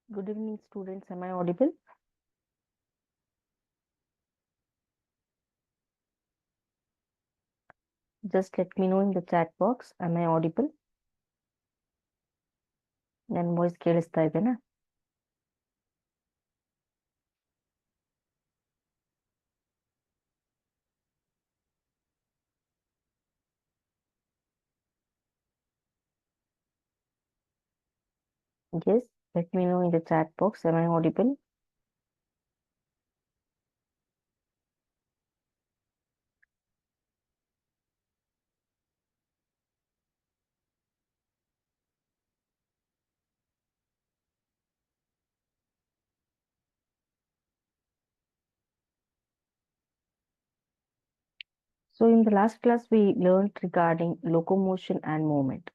Good evening, students. Am I audible? Just let me know in the chat box. Am I audible? ನನ್ನ voice ಕೇಳಿಸ್ತಾ ಇದೆನಾ? Yes, let me know in the chat box. Am I audible? So in the last class, we learned regarding locomotion and movement,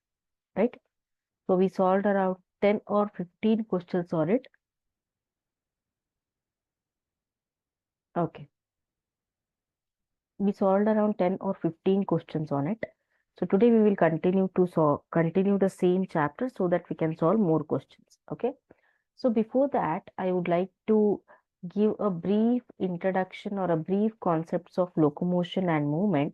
right? So we solved around 10 or 15 questions on it. Okay. We solved around 10 or 15 questions on it. So today we will continue the same chapter so that we can solve more questions. Okay. So before that, I would like to give a brief introduction or a brief concepts of locomotion and movement,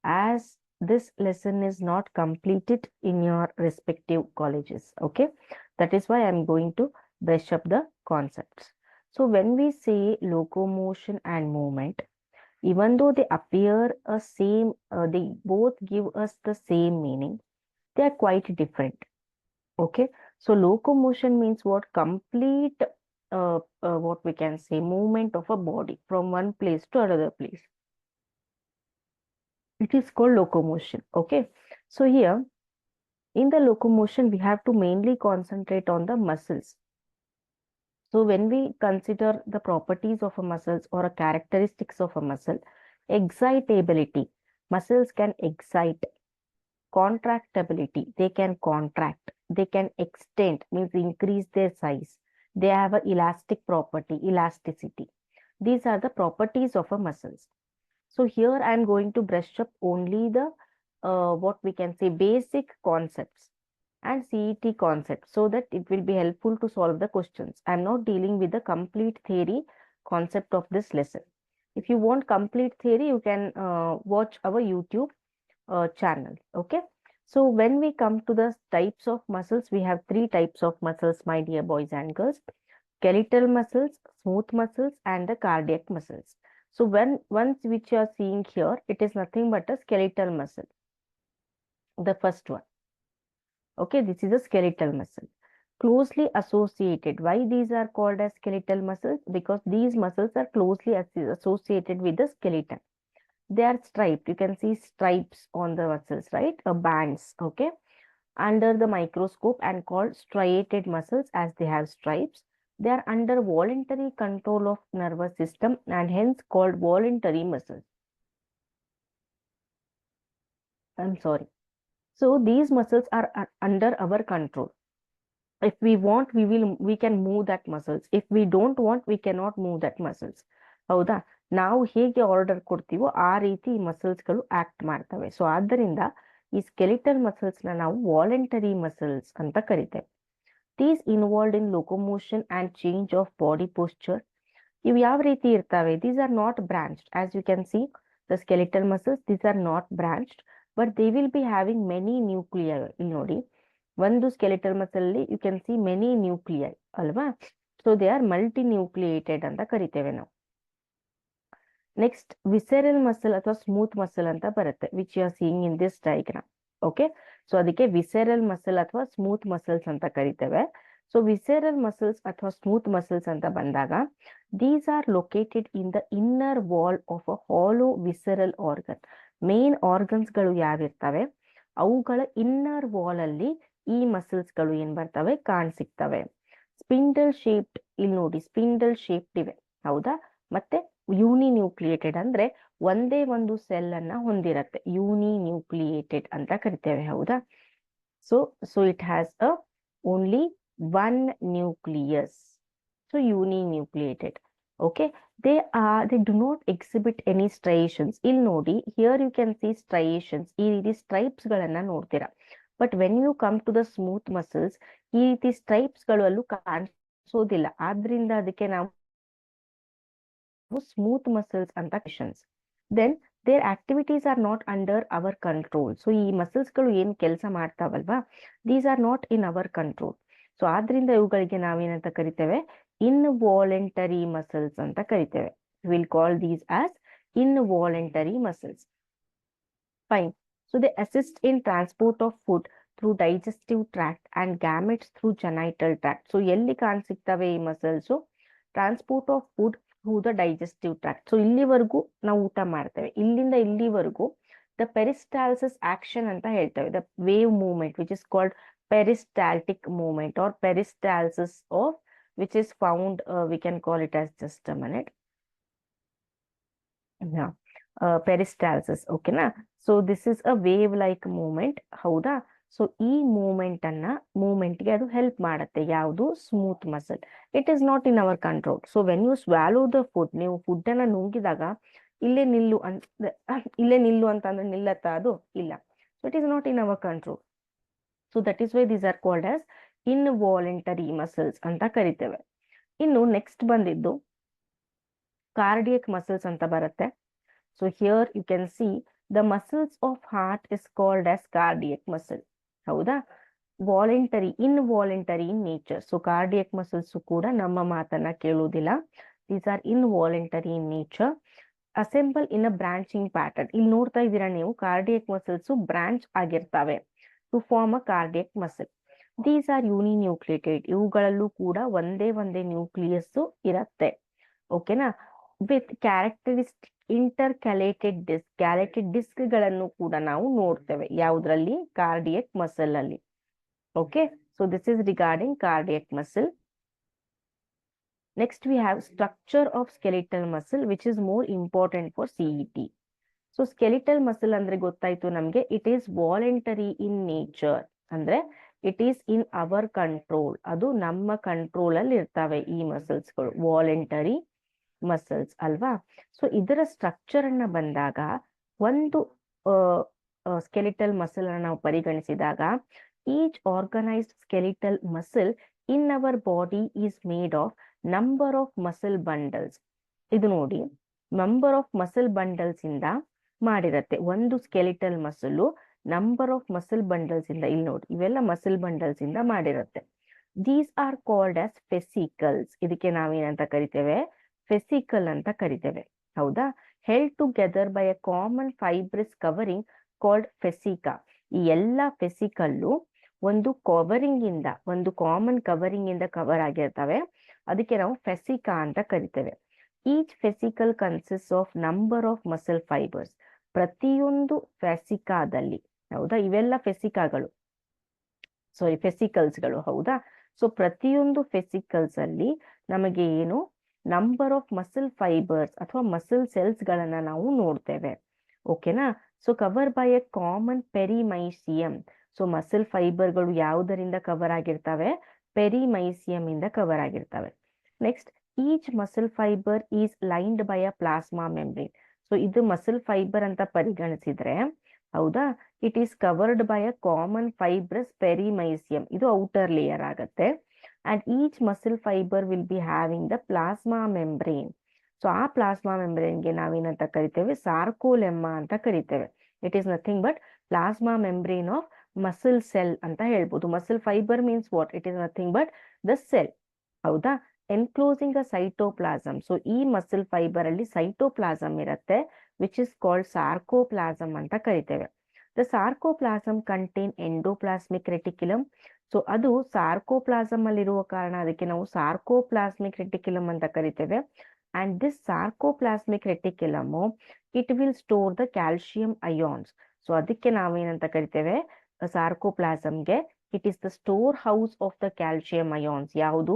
as this lesson is not completed in your respective colleges. Okay. That is why I'm going to brush up the concepts. So when we say locomotion and movement, even though they appear a same, they both give us the same meaning, they are quite different. Okay, so locomotion means what? Complete, what we can say, movement of a body from one place to another place. It is called locomotion. Okay, so here in the locomotion, we have to mainly concentrate on the muscles. So when we consider the properties of a muscles or a characteristics of a muscle, excitability, muscles can excite. Contractability, they can contract, they can extend, means increase their size. They have an elastic property, elasticity. These are the properties of a muscles. So here I am going to brush up only the what we can say basic concepts and CET concepts, so that it will be helpful to solve the questions. I am not dealing with the complete theory concept of this lesson. If you want complete theory, you can watch our YouTube channel. Okay. So when we come to the types of muscles, we have three types of muscles, my dear boys and girls: skeletal muscles, smooth muscles, and the cardiac muscles. So when once which you are seeing here, it is nothing but a skeletal muscle, the first one. Okay, this is a skeletal muscle. Closely associated. Why these are called as skeletal muscles? Because these muscles are closely associated with the skeleton. They are striped. You can see stripes on the muscles, right? Bands. Okay, under the microscope and called striated muscles, as they have stripes. They are under voluntary control of nervous system and hence called voluntary muscles. I'm sorry. So these muscles are under our control. If we want, we can move that muscles. If we don't want, we cannot move that muscles. ಹೌದಾ? ನಾವು ಹೇಗೆ order ಕೊಡ್ತೀವೋ ಆ ರೀತಿ ಈ muscles ಗಳು act ಮಾಡ್ತವೆ. So ಆದ್ದರಿಂದ ಈ ಸ್ಕೆಲಿಟಲ್ ಮಸಲ್ಸ್ ನ ನಾವು ವಾಲಂಟರಿ ಮಸಲ್ಸ್ ಅಂತ ಕರಿತೇವೆ. These involved in locomotion and change of body posture. ಇವು ಯಾವ ರೀತಿ ಇರ್ತವೆ? These are not branched. As you can see the skeletal muscles, these are not branched, but they will be having many nuclei. ಇಲ್ಲಿ ನೋಡಿ, ಒಂದು skeletal muscle ಅಲ್ಲಿ you can see many nuclei ಅಲ್ವಾ? So they are multinucleated ಅಂತ ಕರಿತೇವೆ ನಾವು. Next visceral muscle ಅಥವಾ smooth muscle ಅಂತ ಬರುತ್ತೆ, which you are seeing in this diagram. Okay, so ಅದಕ್ಕೆ ವಿಸೆರಲ್ ಮಸಲ್ ಅಥವಾ ಸ್ಮೂತ್ ಮಸಲ್ಸ್ ಅಂತ ಕರಿತೇವೆ. ಸೊ ವಿಸೆರಲ್ ಮಸಲ್ಸ್ ಅಥವಾ ಸ್ಮೂತ್ ಮಸಲ್ಸ್ ಅಂತ ಬಂದಾಗ, these are located in the inner wall of a hollow visceral organ. Main organs ಗಳು ಯಾವಿರ್ತವೆ, ಅವುಗಳ ಇನ್ನರ್ ವಾಲ್ ಅಲ್ಲಿ ಈ ಮಸಲ್ಸ್ ಗಳು ಏನ್ ಬರ್ತವೆ, ಕಾಣಸಿಗ್ತವೆ. ಸ್ಪಿಂಡಲ್ ಶೇಪ್ಡ್, ಇಲ್ಲಿ ನೋಡಿ ಸ್ಪಿಂಡಲ್ ಶೇಪ್ಡ್ ಇವೆ, ಹೌದಾ? ಮತ್ತೆ ಯೂನಿ ನ್ಯೂಕ್ಲಿಯೇಟೆಡ್ ಅಂದ್ರೆ ಒಂದೇ ಒಂದು ಸೆಲ್ ಅನ್ನ ಹೊಂದಿರತ್ತೆ, ಯೂನಿ ನ್ಯೂಕ್ಲಿಯೇಟೆಡ್ ಅಂತ ಕರಿತೇವೆ, ಹೌದಾ? So it has a only one nucleus. So uninucleated. Okay, they do not exhibit any striations. ಇಲ್ಲಿ ನೋಡಿ, here you can see striations. ಈ ರೀತಿ ಸ್ಟ್ರೈಪ್ಸ್ ಗಳನ್ನ ನೋಡ್ತೀರಾ. But when you come to the smooth muscles, ಈ ರೀತಿ stripes ಗಳು ಅಲ್ಲೂ ಸೋದಿಲ್ಲ. ಆದ್ರಿಂದ ಅದಕ್ಕೆ ನಾವು ಸ್ಮೂತ್ ಮಸಲ್ಸ್ ಅಂತ questions. Then their activities are not under our control. So ಈ ಮಸಲ್ಸ್ ಗಳು ಏನ್ ಕೆಲಸ ಮಾಡ್ತಾವಲ್ವಾ, these are not in our control. So ಆದ್ರಿಂದ ಇವುಗಳಿಗೆ ನಾವೇನಂತ ಕರಿತೇವೆ, ಇನ್ವಾಲಂಟರಿ ಮಸಲ್ಸ್ ಅಂತ ಕರಿತೇವೆ. Will call these as involuntary muscles. Fine. So they assist in transport of food through digestive tract and gametes through genital tract. So ಎಲ್ಲಿ ಕಾಣಿಸಿಕ್ತವೆ ಈ muscles? Transport of food through the digestive tract. So ಇಲ್ಲಿವರೆಗೂ ನಾವು ಊಟ ಮಾಡ್ತೇವೆ, ಇಲ್ಲಿಂದ ಇಲ್ಲಿವರೆಗೂ the ಪೆರಿಸ್ಟಾಲ್ಸಿಸ್ action ಅಂತ ಹೇಳ್ತೇವೆ. The wave movement which is called peristaltic movement or peristalsis of which is found, we can call it as just a minute. Yeah, peristalsis. ಓಕೆನಾ? So this is a wave like movement. ಹೌದಾ? So ಈ ಮೂವ್ಮೆಂಟ್ಗೆ ಅದು help ಮಾಡುತ್ತೆ. ಯಾವುದು? Smooth muscle. It is not in our control. So when you swallow the food, ನೀವು food ಅನ್ನ ನುಂಗಿದಾಗ ಇಲ್ಲೇ ನಿಲ್ಲು ಅಂತ ಅಂದ್ರೆ ನಿಲ್ಲತ್ತಾ? ಅದು ಇಲ್ಲ. So it is not in our control. So that is why these are called as involuntary muscles ಅಂತ ಕರಿತೇವೆ. ಇನ್ನು ನೆಕ್ಸ್ಟ್ ಬಂದಿದ್ದು ಕಾರ್ಡಿಯಕ್ ಮಸಲ್ಸ್ ಅಂತ ಬರುತ್ತೆ. So here you can see the muscles of heart is called as cardiac muscle. ಹೌದಾ? Involuntary in nature. So cardiac muscles ಕೂಡ ನಮ್ಮ ಮಾತನ್ನ ಕೇಳುವುದಿಲ್ಲ. These are involuntary in nature. Assemble in a branching pattern. ಇಲ್ಲಿ ನೋಡ್ತಾ ಇದ್ದೀರಾ ನೀವು, ಕಾರ್ಡಿಯಕ್ ಮಸಲ್ಸ್ ಬ್ರಾಂಚ್ ಆಗಿರ್ತವೆ to form a cardiac muscle. These are uninucleated. ಇವುಗಳಲ್ಲೂ ಕೂಡ ಒಂದೇ ನ್ಯೂಕ್ಲಿಯಸ್ ಇರತ್ತೆ. ಓಕೆನಾ? With characteristic intercalated disc. ಕ್ಯಾಲೇಟೆಡ್ ಡಿಸ್ಕ್ ಗಳನ್ನು ಕೂಡ ನಾವು ನೋಡ್ತೇವೆ. ಯಾವುದ್ರಲ್ಲಿ? ಕಾರ್ಡಿಯಕ್ ಮಸಲ್ ಅಲ್ಲಿ. Okay, so this is regarding cardiac muscle. Next we have structure of skeletal muscle which is more important for CET. So skeletal muscle ಅಂದ್ರೆ ಗೊತ್ತಾಯ್ತು ನಮ್ಗೆ, it is voluntary in nature. ಅಂದ್ರೆ it is in our control. ಅದು ನಮ್ಮ control ಅಲ್ಲಿ ಇರ್ತವೆ ಈ ಮಸಲ್ಸ್ಗಳು, ವಾಲಂಟರಿ ಮಸಲ್ಸ್ ಅಲ್ವಾ? ಸೊ ಇದರ ಸ್ಟ್ರಕ್ಚರ್ ಅನ್ನ ಬಂದಾಗ, ಒಂದು ಸ್ಕೆಲಿಟಲ್ ಮಸಲ್ ಅನ್ನ ನಾವು ಪರಿಗಣಿಸಿದಾಗ, each organised skeletal muscle in our body is made of number of muscle bundles. ಇದು ನೋಡಿ, ನಂಬರ್ ಆಫ್ ಮಸಲ್ ಬಂಡಲ್ಸ್ ಇಂದ ಮಾಡಿರತ್ತೆ. ಒಂದು skeletal muscle number of muscle bundles ಇಂದ, ಇಲ್ಲಿ ನೋಡಿ ಇವೆಲ್ಲ ಮಸಲ್ ಬಂಡಲ್ಸ್ ಇಂದ ಮಾಡಿರತ್ತೆ. These are called as fascicles. ಇದಕ್ಕೆ ನಾವೇನಂತ ಕರಿತೇವೆ? ಫೆಸಿಕಲ್ ಅಂತ ಕರಿತೇವೆ. ಹೌದಾ? Held together by a common fibrous covering called fascia. ಈ ಎಲ್ಲಾ ಫೆಸಿಕಲ್ಲು ಒಂದು ಕವರಿಂಗ್ ಇಂದ, ಒಂದು ಕಾಮನ್ ಕವರಿಂಗ್ ಇಂದ ಕವರ್ ಆಗಿರ್ತವೆ. ಅದಕ್ಕೆ ನಾವು ಫೆಸಿಕಾ ಅಂತ ಕರಿತೇವೆ. Each fascicle consist of number of muscle fibres. ಪ್ರತಿಯೊಂದು ಫೆಸಿಕಾದಲ್ಲಿ, ಹೌದಾ, ಇವೆಲ್ಲ ಫೆಸಿಕಲ್ಸ್ಗಳು. ಹೌದಾ? ಸೊ ಪ್ರತಿಯೊಂದು ಫೆಸಿಕಲ್ಸ್ ಅಲ್ಲಿ ನಮಗೆ ಏನು, ನಂಬರ್ ಆಫ್ ಮಸಲ್ ಫೈಬರ್ಸ್ ಅಥವಾ ಮಸಲ್ ಸೆಲ್ಸ್ ಗಳನ್ನ ನಾವು ನೋಡ್ತೇವೆ. ಓಕೆನಾ? So cover by a common perimysium. So muscle ಫೈಬರ್ಗಳು ಯಾವುದರಿಂದ ಕವರ್ ಆಗಿರ್ತವೆ? ಪೆರಿಮೈಸಿಯಂ ಇಂದ ಕವರ್ ಆಗಿರ್ತವೆ. Next, each muscle fibre is lined by a plasma membrane. So ಇದು ಮಸಲ್ ಫೈಬರ್ ಅಂತ ಪರಿಗಣಿಸಿದ್ರೆ, ಹೌದಾ, it is covered by a common fibrous perimysium. ಇದು ಔಟರ್ ಲೇಯರ್ ಆಗತ್ತೆ. And each muscle fibre will be having the plasma membrane. So ಆ plasma ಮೆಂಬ್ರೇನ್ಗೆ ನಾವೇನಂತ ಕರಿತೇವೆ? ಸಾರ್ಕೋಲೆಮ್ಮಾ ಅಂತ ಕರಿತೇವೆ. It is nothing but plasma membrane of muscle cell ಅಂತ ಹೇಳ್ಬೋದು. Muscle fibre means what? It is nothing but the cell. ಹೌದಾ? Enclosing a cytoplasm. So ಈ ಮಸಲ್ ಫೈಬರ್ ಅಲ್ಲಿ ಸೈಟೋಪ್ಲಾಸಮ್ ಇರುತ್ತೆ, ವಿಚ್ ಇಸ್ ಕಾಲ್ಡ್ ಸಾರ್ಕೋಪ್ಲಾಸಮ್ ಅಂತ ಕರಿತೇವೆ. The sarcoplasm contain endoplasmic reticulum. So ಅದು sarcoplasm ಅಲ್ಲಿರುವ ಕಾರಣ ಅದಕ್ಕೆ ನಾವು ಸಾರ್ಕೋಪ್ಲಾಸ್ಮಿಕ್ ರೆಟಿಕ್ಯುಲಮ್ ಅಂತ ಕರಿತೇವೆ. And this sarcoplasmic reticulum, it will store the calcium ions. So ಅದಕ್ಕೆ ನಾವೇನಂತ ಕರಿತೇವೆ? ಸಾರ್ಕೋಪ್ಲಾಸಮ್ಗೆ it is the storehouse of the calcium ions. ಯಾವುದು?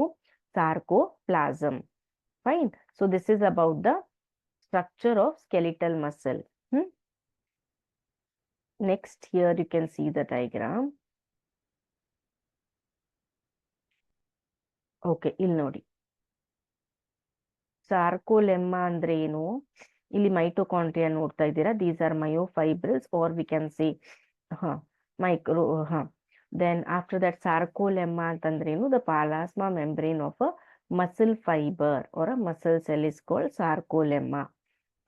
Sarcoplasm. Fine. So this is about the structure of skeletal muscle. Next, here you can see the diagram. Okay, ಇಲ್ಲಿ ನೋಡಿ, sarcolemma ಅಂದ್ರೆ ಏನು? ಇಲ್ಲಿ ಮೈಟೋಕಾಂಡ್ರಿಯಾ ನೋಡ್ತಾ ಇದ್ದೀರಾ. These are myofibrils, are we can see Then after that sarcolemma ಅಂತಂದ್ರೇನು, the plasma membrane of a muscle fiber or a muscle cell is called sarcolemma.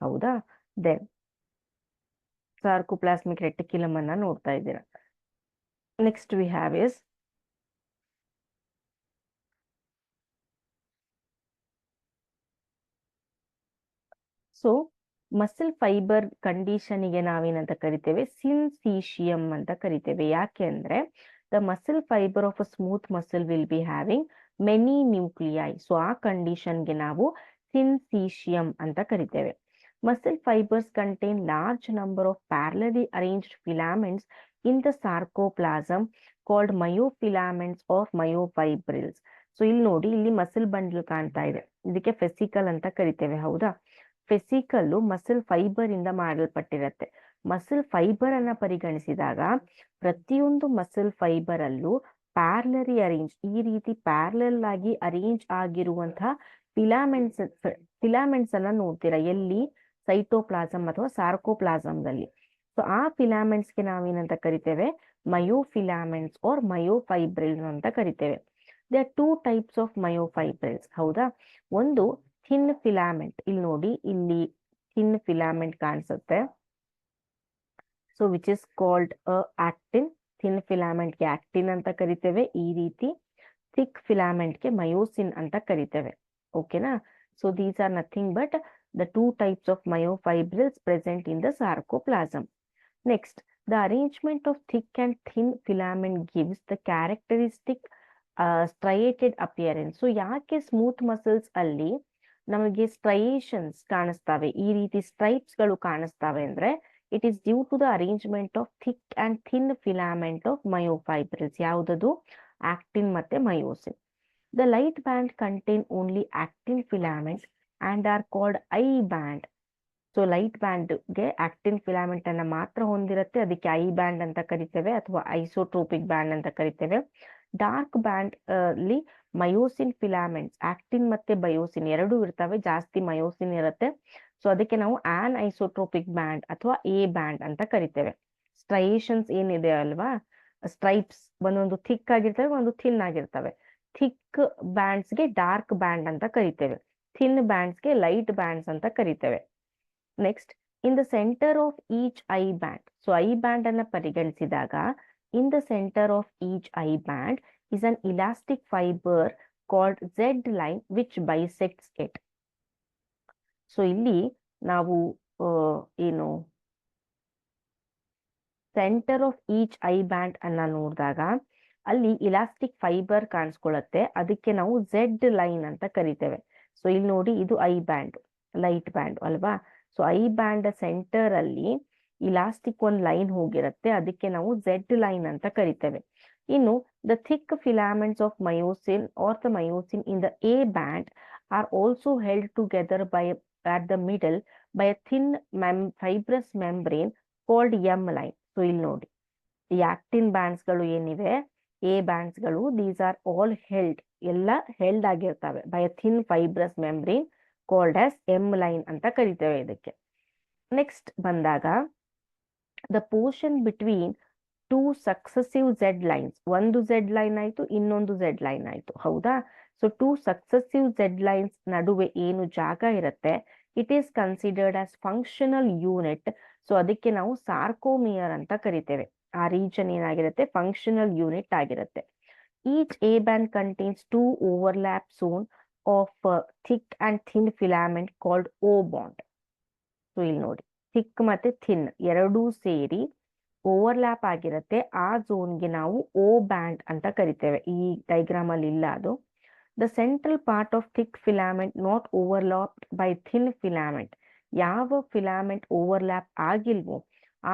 ಹೌದಾ? Then sarcoplasmic reticulum ಅನ್ನ ನೋಡ್ತಾ ಇದ್ದೀರಾ. Next we have is so muscle fibre ಕಂಡೀಷನ್ಗೆ ನಾವೇನಂತ ಕರಿತೇವೆ, syncytium ಅಂತ ಕರಿತೇವೆ. ಯಾಕೆ ಅಂದ್ರೆ the muscle fibre of a smooth muscle will be having many nuclei. So ಆ ಕಂಡೀಷನ್ಗೆ ನಾವು ಸಿನ್ಸೀಶಿಯಂ ಅಂತ ಕರಿತೇವೆ. Muscle fibres contain large number of parallelly arranged filaments in the sarcoplasm called myofilaments of myofibrils. So ಇಲ್ಲಿ ನೋಡಿ, ಇಲ್ಲಿ muscle bundle ಕಾಣ್ತಾ ಇದೆ, ಇದಕ್ಕೆ ಫೆಸಿಕಲ್ ಅಂತ ಕರಿತೇವೆ. ಹೌದಾ? ಫೆಸಿಕಲ್ಲು ಮಸಲ್ ಫೈಬರ್ ಇಂದ ಮಾಡಲ್ಪಟ್ಟಿರತ್ತೆ. ಮಸಲ್ ಫೈಬರ್ ಅನ್ನ ಪರಿಗಣಿಸಿದಾಗ ಪ್ರತಿಯೊಂದು ಮಸಲ್ ಫೈಬರ್ ಅಲ್ಲೂ ಪ್ಯಾರಲರಿ ಅರೇಂಜ್, ಈ ರೀತಿ ಪ್ಯಾರಲಲ್ ಆಗಿ ಅರೇಂಜ್ ಆಗಿರುವಂತಹ ಫಿಲಾಮೆಂಟ್ಸ್ ಅನ್ನ ನೋಡ್ತೀರಾ. ಎಲ್ಲಿ? ಸೈಟೋಪ್ಲಾಸಮ್ ಅಥವಾ ಸಾರ್ಕೋಪ್ಲಾಸಮ್ದಲ್ಲಿ. ಸೊ ಆ ಫಿಲಾಮೆಂಟ್ಸ್ಗೆ ನಾವೇನಂತ ಕರಿತೇವೆ? ಮಯೋಫಿಲಾಮೆಂಟ್ಸ್ ಆರ್ ಮಯೋಫೈಬ್ರಿಲ್ಸ್ ಅಂತ ಕರಿತೇವೆ. They are 2 types of myofibrils. ಹೌದಾ? ಒಂದು ಥಿನ್ ಫಿಲಾಮೆಂಟ್, ಇಲ್ಲಿ ನೋಡಿ, ಇಲ್ಲಿ ಥಿನ್ ಫಿಲಾಮೆಂಟ್ ಕಾಣಿಸುತ್ತೆ. So which is called actin. Thin ಫಿಲಾಮೆಂಟ್ಗೆ ಆಕ್ಟಿನ್ ಅಂತ ಕರಿತೇವೆ. ಈ ರೀತಿ ಥಿಕ್ ಫಿಲಾಮೆಂಟ್ಗೆ ಮಯೋಸಿನ್ ಅಂತ ಕರಿತೇವೆ. ಓಕೆನಾ? So these are nothing but the 2 types of myofibrils present in the sarcoplasm. Next, the arrangement of thick and thin filament gives the characteristic striated appearance. So ಯಾಕೆ smooth muscles ಅಲ್ಲಿ ನಮಗೆ ಸ್ಟ್ರೈಯೇಷನ್ಸ್ ಕಾಣಿಸ್ತವೆ, ಈ ರೀತಿ stripes ಗಳು ಕಾಣಿಸ್ತವೆ ಅಂದ್ರೆ it is due to the arrangement of thick and thin filament of myofibrils. ಯಾವುದದು? ಆಕ್ಟಿನ್ ಮತ್ತೆ myosin. The light band contain only actin filament and are called I band. So light ಬ್ಯಾಂಡ್ಗೆ ಆಕ್ಟಿನ್ ಫಿಲಾಮೆಂಟ್ ಅನ್ನ ಮಾತ್ರ ಹೊಂದಿರುತ್ತೆ, ಅದಕ್ಕೆ I band ಅಂತ ಕರಿತೇವೆ ಅಥವಾ ಐಸೋಟ್ರೋಪಿಕ್ ಬ್ಯಾಂಡ್ ಅಂತ ಕರಿತೇವೆ. ಡಾರ್ಕ್ ಬ್ಯಾಂಡ್ ಅಲ್ಲಿ ಮಯೋಸಿನ್ ಫಿಲಾಮೆಂಟ್ಸ್, ಆಕ್ಟಿನ್ ಮತ್ತೆ ಬಯೋಸಿನ್ ಎರಡೂ ಇರ್ತವೆ, ಜಾಸ್ತಿ ಮಯೋಸಿನ್ ಇರುತ್ತೆ. ಸೊ ಅದಕ್ಕೆ ನಾವು ಆನ್ ಐಸೋಟ್ರೋಪಿಕ್ ಬ್ಯಾಂಡ್ ಅಥವಾ ಎ ಬ್ಯಾಂಡ್ ಅಂತ ಕರಿತೇವೆ. ಸ್ಟ್ರೈಯೇಷನ್ಸ್ ಏನಿದೆ ಅಲ್ವಾ, ಸ್ಟ್ರೈಪ್ಸ್ ಒಂದೊಂದು ಥಿಕ್ ಆಗಿರ್ತವೆ, ಒಂದು ಥಿನ್ ಆಗಿರ್ತವೆ. ಥಿಕ್ ಬ್ಯಾಂಡ್ಸ್ಗೆ ಡಾರ್ಕ್ ಬ್ಯಾಂಡ್ ಅಂತ ಕರಿತೇವೆ, ಥಿನ್ ಬ್ಯಾಂಡ್ಸ್ಗೆ ಲೈಟ್ ಬ್ಯಾಂಡ್ಸ್ ಅಂತ ಕರಿತೇವೆ. Next, in the centre of each I band. So I band ಅನ್ನ ಪರಿಗಣಿಸಿದಾಗ in the centre of each I band is an elastic fiber called Z line which bisects it. So ಇಲ್ಲಿ ನಾವು ಏನು centre of each I band ಅನ್ನ ನೋಡಿದಾಗ ಅಲ್ಲಿ elastic fibre ಕಾಣಿಸ್ಕೊಳ್ಳುತ್ತೆ, ಅದಕ್ಕೆ ನಾವು ಝೆಡ್ ಲೈನ್ ಅಂತ ಕರಿತೇವೆ. ಸೊ ಇಲ್ಲಿ ನೋಡಿ, ಇದು ಐ ಬ್ಯಾಂಡ್, ಲೈಟ್ ಬ್ಯಾಂಡ್ ಅಲ್ವಾ? ಸೊ ಐ ಬ್ಯಾಂಡ್ ಸೆಂಟರ್ ಅಲ್ಲಿ ಇಲಾಸ್ಟಿಕ್ ಒಂದು ಲೈನ್ ಹೋಗಿರುತ್ತೆ, ಅದಕ್ಕೆ ನಾವು ಝೆಡ್ ಲೈನ್ ಅಂತ ಕರಿತೇವೆ. ಇನ್ನು the thick filaments of myosin or the myosin in the A band are also held together at the middle by a thin fibrous membrane called M line. So ಇಲ್ಲಿ ನೋಡಿ, ಈ actin bands ಗಳು ಏನಿವೆ, A bands ಗಳು, these are all held, ಎಲ್ಲ held ಆಗಿರ್ತವೆ by a thin fibrous membrane called as M line ಅಂತ ಕರಿತೇವೆ ಇದಕ್ಕೆ. ನೆಕ್ಸ್ಟ್ ಬಂದಾಗ the portion between 2 successive Z lines, ಒಂದು ಝೆಡ್ ಲೈನ್ ಆಯ್ತು, ಇನ್ನೊಂದು ಝೆಡ್ ಲೈನ್ ಆಯ್ತು. ಹೌದಾ? ಸೊ 2 ಸಕ್ಸೆಸಿವ್ ಝೆಡ್ ಲೈನ್ಸ್ ನಡುವೆ ಏನು ಜಾಗ ಇರುತ್ತೆ, it is considered as functional unit. So ಅದಕ್ಕೆ ನಾವು ಸಾರ್ಕೋಮಿಯರ್ ಅಂತ ಕರಿತೇವೆ. ಆ ರೀಜನ್ ಏನಾಗಿರುತ್ತೆ, ಫಂಕ್ಷನಲ್ ಯೂನಿಟ್ ಆಗಿರುತ್ತೆ. Each A band contains 2 overlap zone of thick and thin filament called O band. So ಇಲ್ಲಿ ನೋಡಿ, ಥಿಕ್ ಮತ್ತೆ ಥಿನ್ ಎರಡೂ ಸೇರಿ ಓವರ್ಲ್ಯಾಪ್ ಆಗಿರುತ್ತೆ, ಆ ಝೋನ್ಗೆ ನಾವು ಓ ಬ್ಯಾಂಡ್ ಅಂತ ಕರಿತೇವೆ. ಈ ಡೈಗ್ರಾಮ್ ಅಲ್ಲಿ ಇಲ್ಲ ಅದು. The central part of thick filament not ಓವರ್ಲ್ಯಾಪ್ಡ್ by thin filament, ಯಾವ ಫಿಲಾಮೆಂಟ್ ಓವರ್ಲ್ಯಾಪ್ ಆಗಿಲ್ವೋ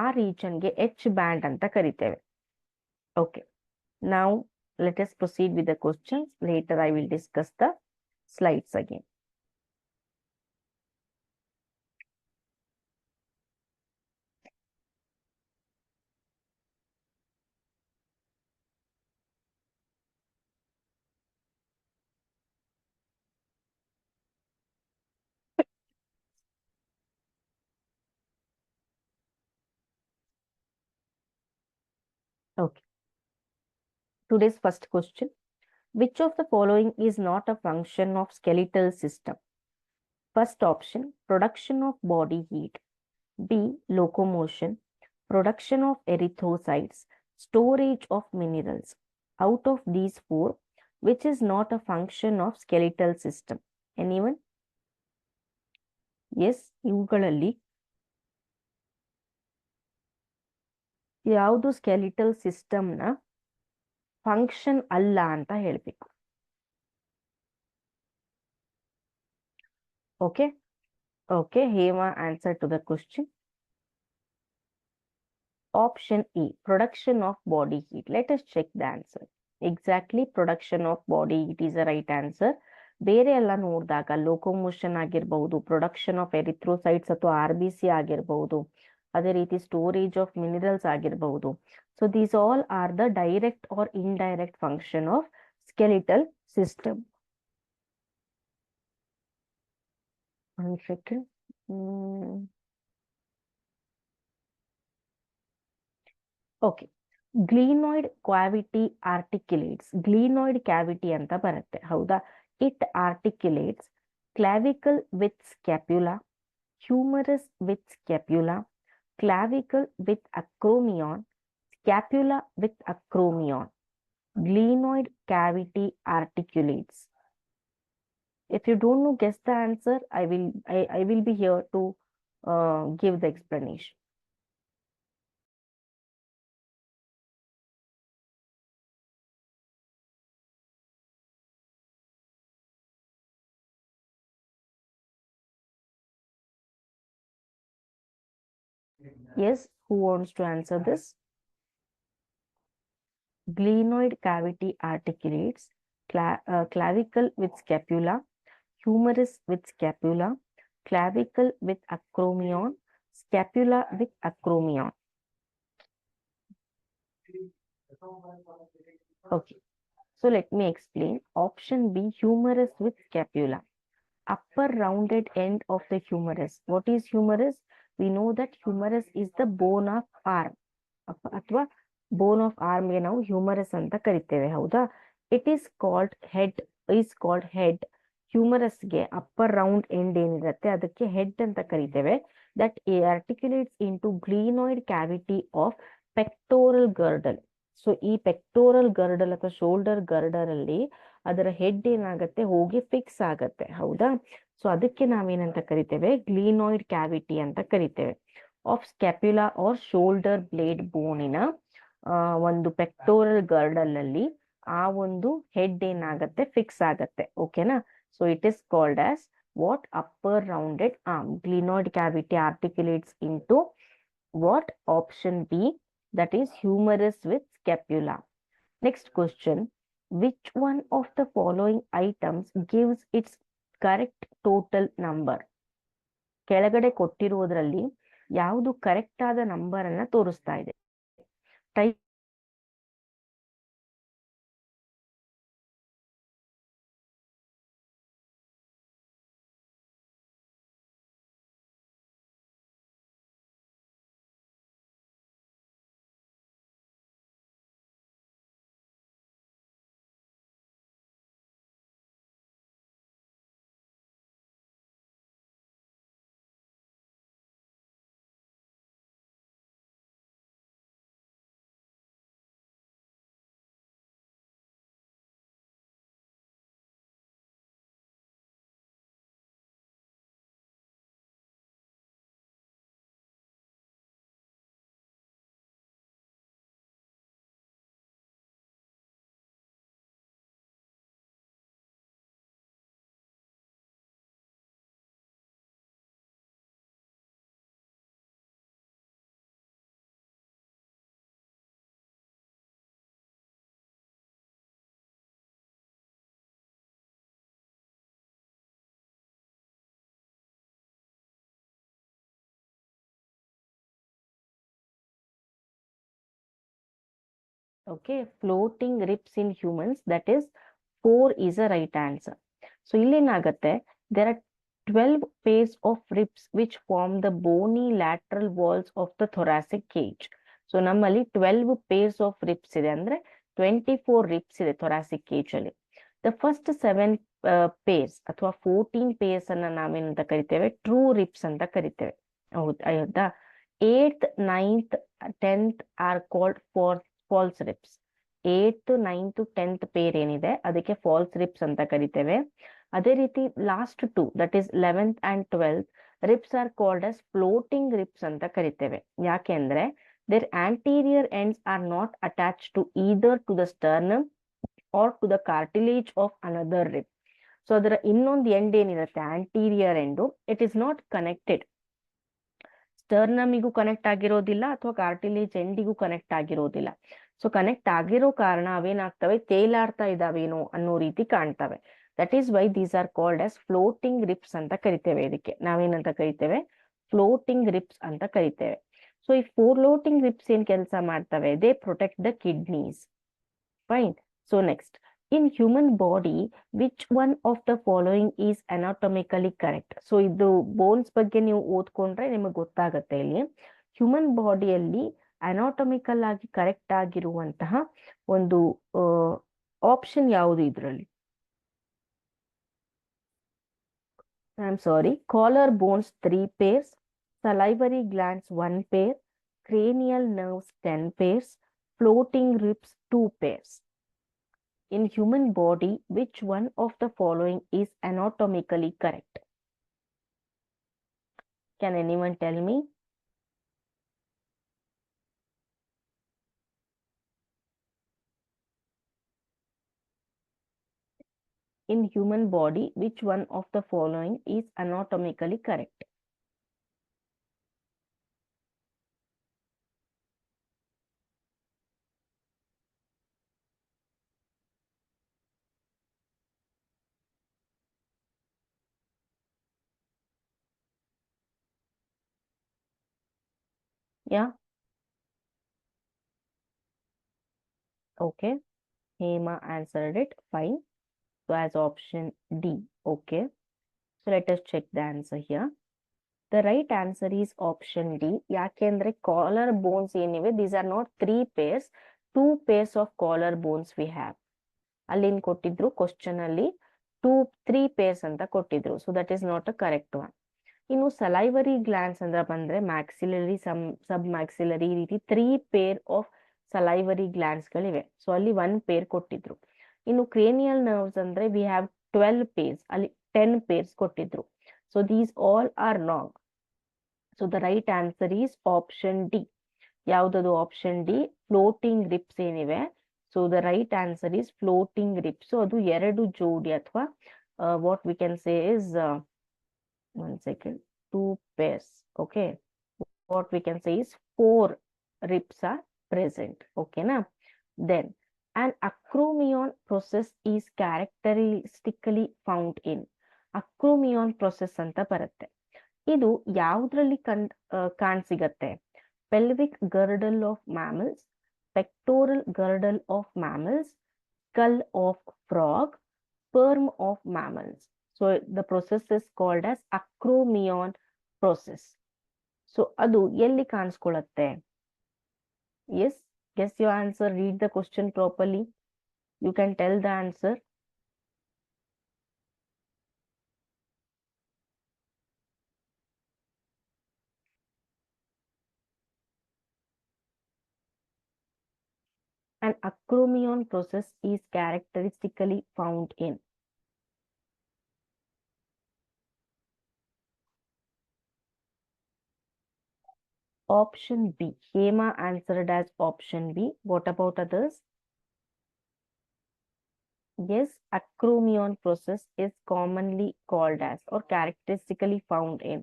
ಆ ರೀಜನ್ಗೆ ಎಚ್ ಬ್ಯಾಂಡ್ ಅಂತ ಕರಿತೇವೆ. ಓಕೆ, ನಾವು let us proceed with the questions. Later I will discuss the slides again. Okay. Today's first question. Which of the following is not a function of skeletal system? First option, production of body heat. B, locomotion, production of erythrocytes, storage of minerals. Out of these four, which is not a function of skeletal system? Anyone? Yes, ಇವುಗಳಲ್ಲಿ ಯಾವುದು skeletal ಸಿಸ್ಟಮ್ನ function ಅಲ್ಲ ಅಂತ ಹೇಳ್ಬೇಕು. Okay. Okay, Hema answer to the question. Option E, production of body heat. Let us check the answer. Exactly, production of body heat is the right answer. ಬೇರೆ ಎಲ್ಲ ನೋಡಿದಾಗ locomotion ಆಗಿರಬಹುದು, ಪ್ರೊಡಕ್ಷನ್ ಆಫ್ ಎರಿಥ್ರೋಸೈಟ್ಸ್ ಅಥವಾ RBC ಆಗಿರಬಹುದು, ಅದೇ ರೀತಿ storage of minerals ಆಗಿರಬಹುದು. So these all are the direct or indirect function of skeletal system. One second. Okay. Glenoid cavity articulates. Glenoid cavity ಅಂತ ಬರುತ್ತೆ, ಹೌದಾ? It articulates clavicle with scapula, humerus with scapula, clavicle with acromion, scapula with acromion. Glenoid cavity articulates. If you don't know, guess the answer. I will be here to give the explanation. Yes, who wants to answer this? Glenoid cavity articulates clavicle with scapula, humerus with scapula, clavicle with acromion, scapula with acromion. Okay, so let me explain. Option B, humerus with scapula. Upper rounded end of the humerus. What is humerus? We know that humerus is the bone of arm. ಅಥವಾ ಬೋನ್ of ಆರ್ಮ್ಗೆ ನಾವು humorous ಅಂತ ಕರಿತೇವೆ, ಹೌದಾ? It is called head. ಹ್ಯೂಮರಸ್ಗೆ upper round end ಏನಿರುತ್ತೆ ಅದಕ್ಕೆ head ಅಂತ ಕರಿತೇವೆ. That articulates into glenoid cavity of pectoral girdle. So ಈ ಪೆಕ್ಟೋರಲ್ ಗರ್ಡಲ್ ಅಥವಾ ಶೋಲ್ಡರ್ ಗರ್ಡರ್ ಅಲ್ಲಿ ಅದರ ಹೆಡ್ ಏನಾಗತ್ತೆ, ಹೋಗಿ ಫಿಕ್ಸ್ ಆಗತ್ತೆ, ಹೌದಾ? ಸೊ ಅದಕ್ಕೆ ನಾವೇನಂತ ಕರಿತೇವೆ, ಗ್ಲೀನಾಯ್ಡ್ ಕ್ಯಾವಿಟಿ ಅಂತ ಕರಿತೇವೆ. ಆಫ್ ಸ್ಕ್ಯಾಪ್ಯುಲಾ ಆರ್ ಶೋಲ್ಡರ್ ಬ್ಲೇಡ್ ಬೋನಿನ ಒಂದು ಪೆಕ್ಟೋರಲ್ ಗರ್ಡಲ್ ಅಲ್ಲಿ ಆ ಒಂದು ಹೆಡ್ ಏನಾಗತ್ತೆ, ಫಿಕ್ಸ್ ಆಗತ್ತೆ. ಓಕೆನಾ? So it is called as what? Upper rounded arm. Glenoid cavity articulates into what? Option B, that is humerus with scapula. Next question. Which one of the following items gives its correct total number? ಕೆಳಗಡೆ ಕೊಟ್ಟಿರುವುದರಲ್ಲಿ ಯಾವುದು correct ಆದ number ಅನ್ನ ತೋರಿಸ್ತಾ ಇದೆ? Type Okay, floating ribs in humans, that is 4 is a right answer. So ಇಲ್ಲಿ ಏನಾಗುತ್ತೆ, there are 12 pairs of ribs which form the bony lateral walls of the thoracic cage. So ನಮ್ಮಲ್ಲಿ 12 pairs of ribs ಇದೆ, ಅಂದ್ರೆ 24 ribs ಇದೆ thoracic cage ಅಲ್ಲಿ. The first 7 pairs ಅಥವಾ 14 pairs ಅನ್ನ ನಾವೇನಂತ ಕರಿತೇವೆ, ಟ್ರೂ ರಿಬ್ಸ್ ಅಂತ ಕರಿತೇವೆ. ಹೌದಾ? 8th 9th 10th are called false ribs. 8th 9th 10th pair ಏನಿದೆ ಅದಕ್ಕೆ ಫಾಲ್ಸ್ ರಿಬ್ಸ್ ಅಂತ ಕರಿತೇವೆ. ಅದೇ ರೀತಿ last 2 that is 11th and 12th ribs are called as floating ribs ಅಂತ ಕರಿತೇವೆ. ಯಾಕೆಂದ್ರೆ their anterior ends are not attached to either to the sternum or to the cartilage of another rib. So ಅದರ ಇನ್ನೊಂದು end ಏನಿರುತ್ತೆ anterior end, it is not connected, ಸ್ಟರ್ನಮಿಗೂ connect ಆಗಿರೋದಿಲ್ಲ ಅಥವಾ cartilage ಎಂಡಿಗೂ ಕನೆಕ್ಟ್ ಆಗಿರೋದಿಲ್ಲ. ಸೊ ಕನೆಕ್ಟ್ ಆಗಿರೋ ಕಾರಣ ಅವೇನಾಗ್ತವೆ, ತೇಲಾಡ್ತಾ ಇದಾವೇನೋ ಅನ್ನೋ ರೀತಿ ಕಾಣ್ತವೆ. That is why these are called as floating ribs ಅಂತ ಕರಿತೇವೆ. ಇದಕ್ಕೆ ನಾವೇನಂತ ಕರಿತೇವೆ, ಫ್ಲೋಟಿಂಗ್ ರಿಬ್ಸ್ ಅಂತ ಕರಿತೇವೆ. ಸೊ ಈ ಫ್ಲೋಟಿಂಗ್ ರಿಬ್ಸ್ ಏನ್ ಕೆಲಸ ಮಾಡ್ತವೆ, they protect the kidneys. Fine. So next, in human body which one of the following is anatomically correct. So ಇದು ಬೋನ್ಸ್ ಬಗ್ಗೆ ನೀವು ಓದ್ಕೊಂಡ್ರೆ ನಿಮಗೆ ಗೊತ್ತಾಗತ್ತೆ. ಇಲ್ಲಿ ಹ್ಯೂಮನ್ ಬಾಡಿಯಲ್ಲಿ ಅನಾಟಮಿಕಲ್ ಆಗಿ ಕರೆಕ್ಟ್ ಆಗಿರುವಂತಹ ಒಂದು ಆಪ್ಷನ್ ಯಾವುದು ಇದರಲ್ಲಿ? I am sorry, collar bones 3 pairs, salivary glands 1 pair, cranial nerves 10 pairs, floating ribs 2 pairs. In human body, which one of the following is anatomically correct? Can anyone tell me? In human body, which one of the following is anatomically correct? Yeah. Okay. Hema answered it. Fine. So as option D. Okay. So let us check the answer here. The right answer is option D. Yakendre collar bones anyway, these are not 3 pairs, 2 pairs of collar bones we have. Allin kottidru question alli 3 pairs anta kottidru. So that is not a correct one. ಇನ್ನು salivary glands ಅಂದ್ರೆ ಬಂದ್ರೆ maxillary, submaxillary ಈ ರೀತಿ 3 pair of salivary glands ಗಳಿವೆ. So ಅಲ್ಲಿ 1 pair ಕೊಟ್ಟಿದ್ರು. ಇನ್ನು cranial nerves ಅಂದ್ರೆ we have 12 pairs, ಅಲ್ಲಿ 10 pairs ಕೊಟ್ಟಿದ್ರು. So these all are wrong. So the right answer is option D. ಯಾವ್ದದು option D? Floating ribs ಏನಿವೆ. So the right answer is floating ribs. So ಅದು 2 ಜೋಡಿ ಅಥವಾ what we can say is 1 second, 2 pairs. Okay. What we can say is 4 ribs are present. Okay na? Then an acromion process is characteristically found in. Acromion process ಅಂತ ಬರುತ್ತೆ. ಇದು ಯಾವುದ್ರಲ್ಲಿ ಕಾಣಸಿಗತ್ತೆ? Pelvic girdle of mammals, pectoral girdle of mammals, skull of frog, sperm of mammals. So the process is called as acromion process. So adu elli ಕಾಣಿಸ್ಕೊಳ್ಳುತ್ತೆ? Yes, guess your answer. Read the question properly. You can tell the answer. An acromion process is characteristically found in. Option B. Hema answered as option B. What about others? Yes, acromion process is commonly called as or characteristically found in.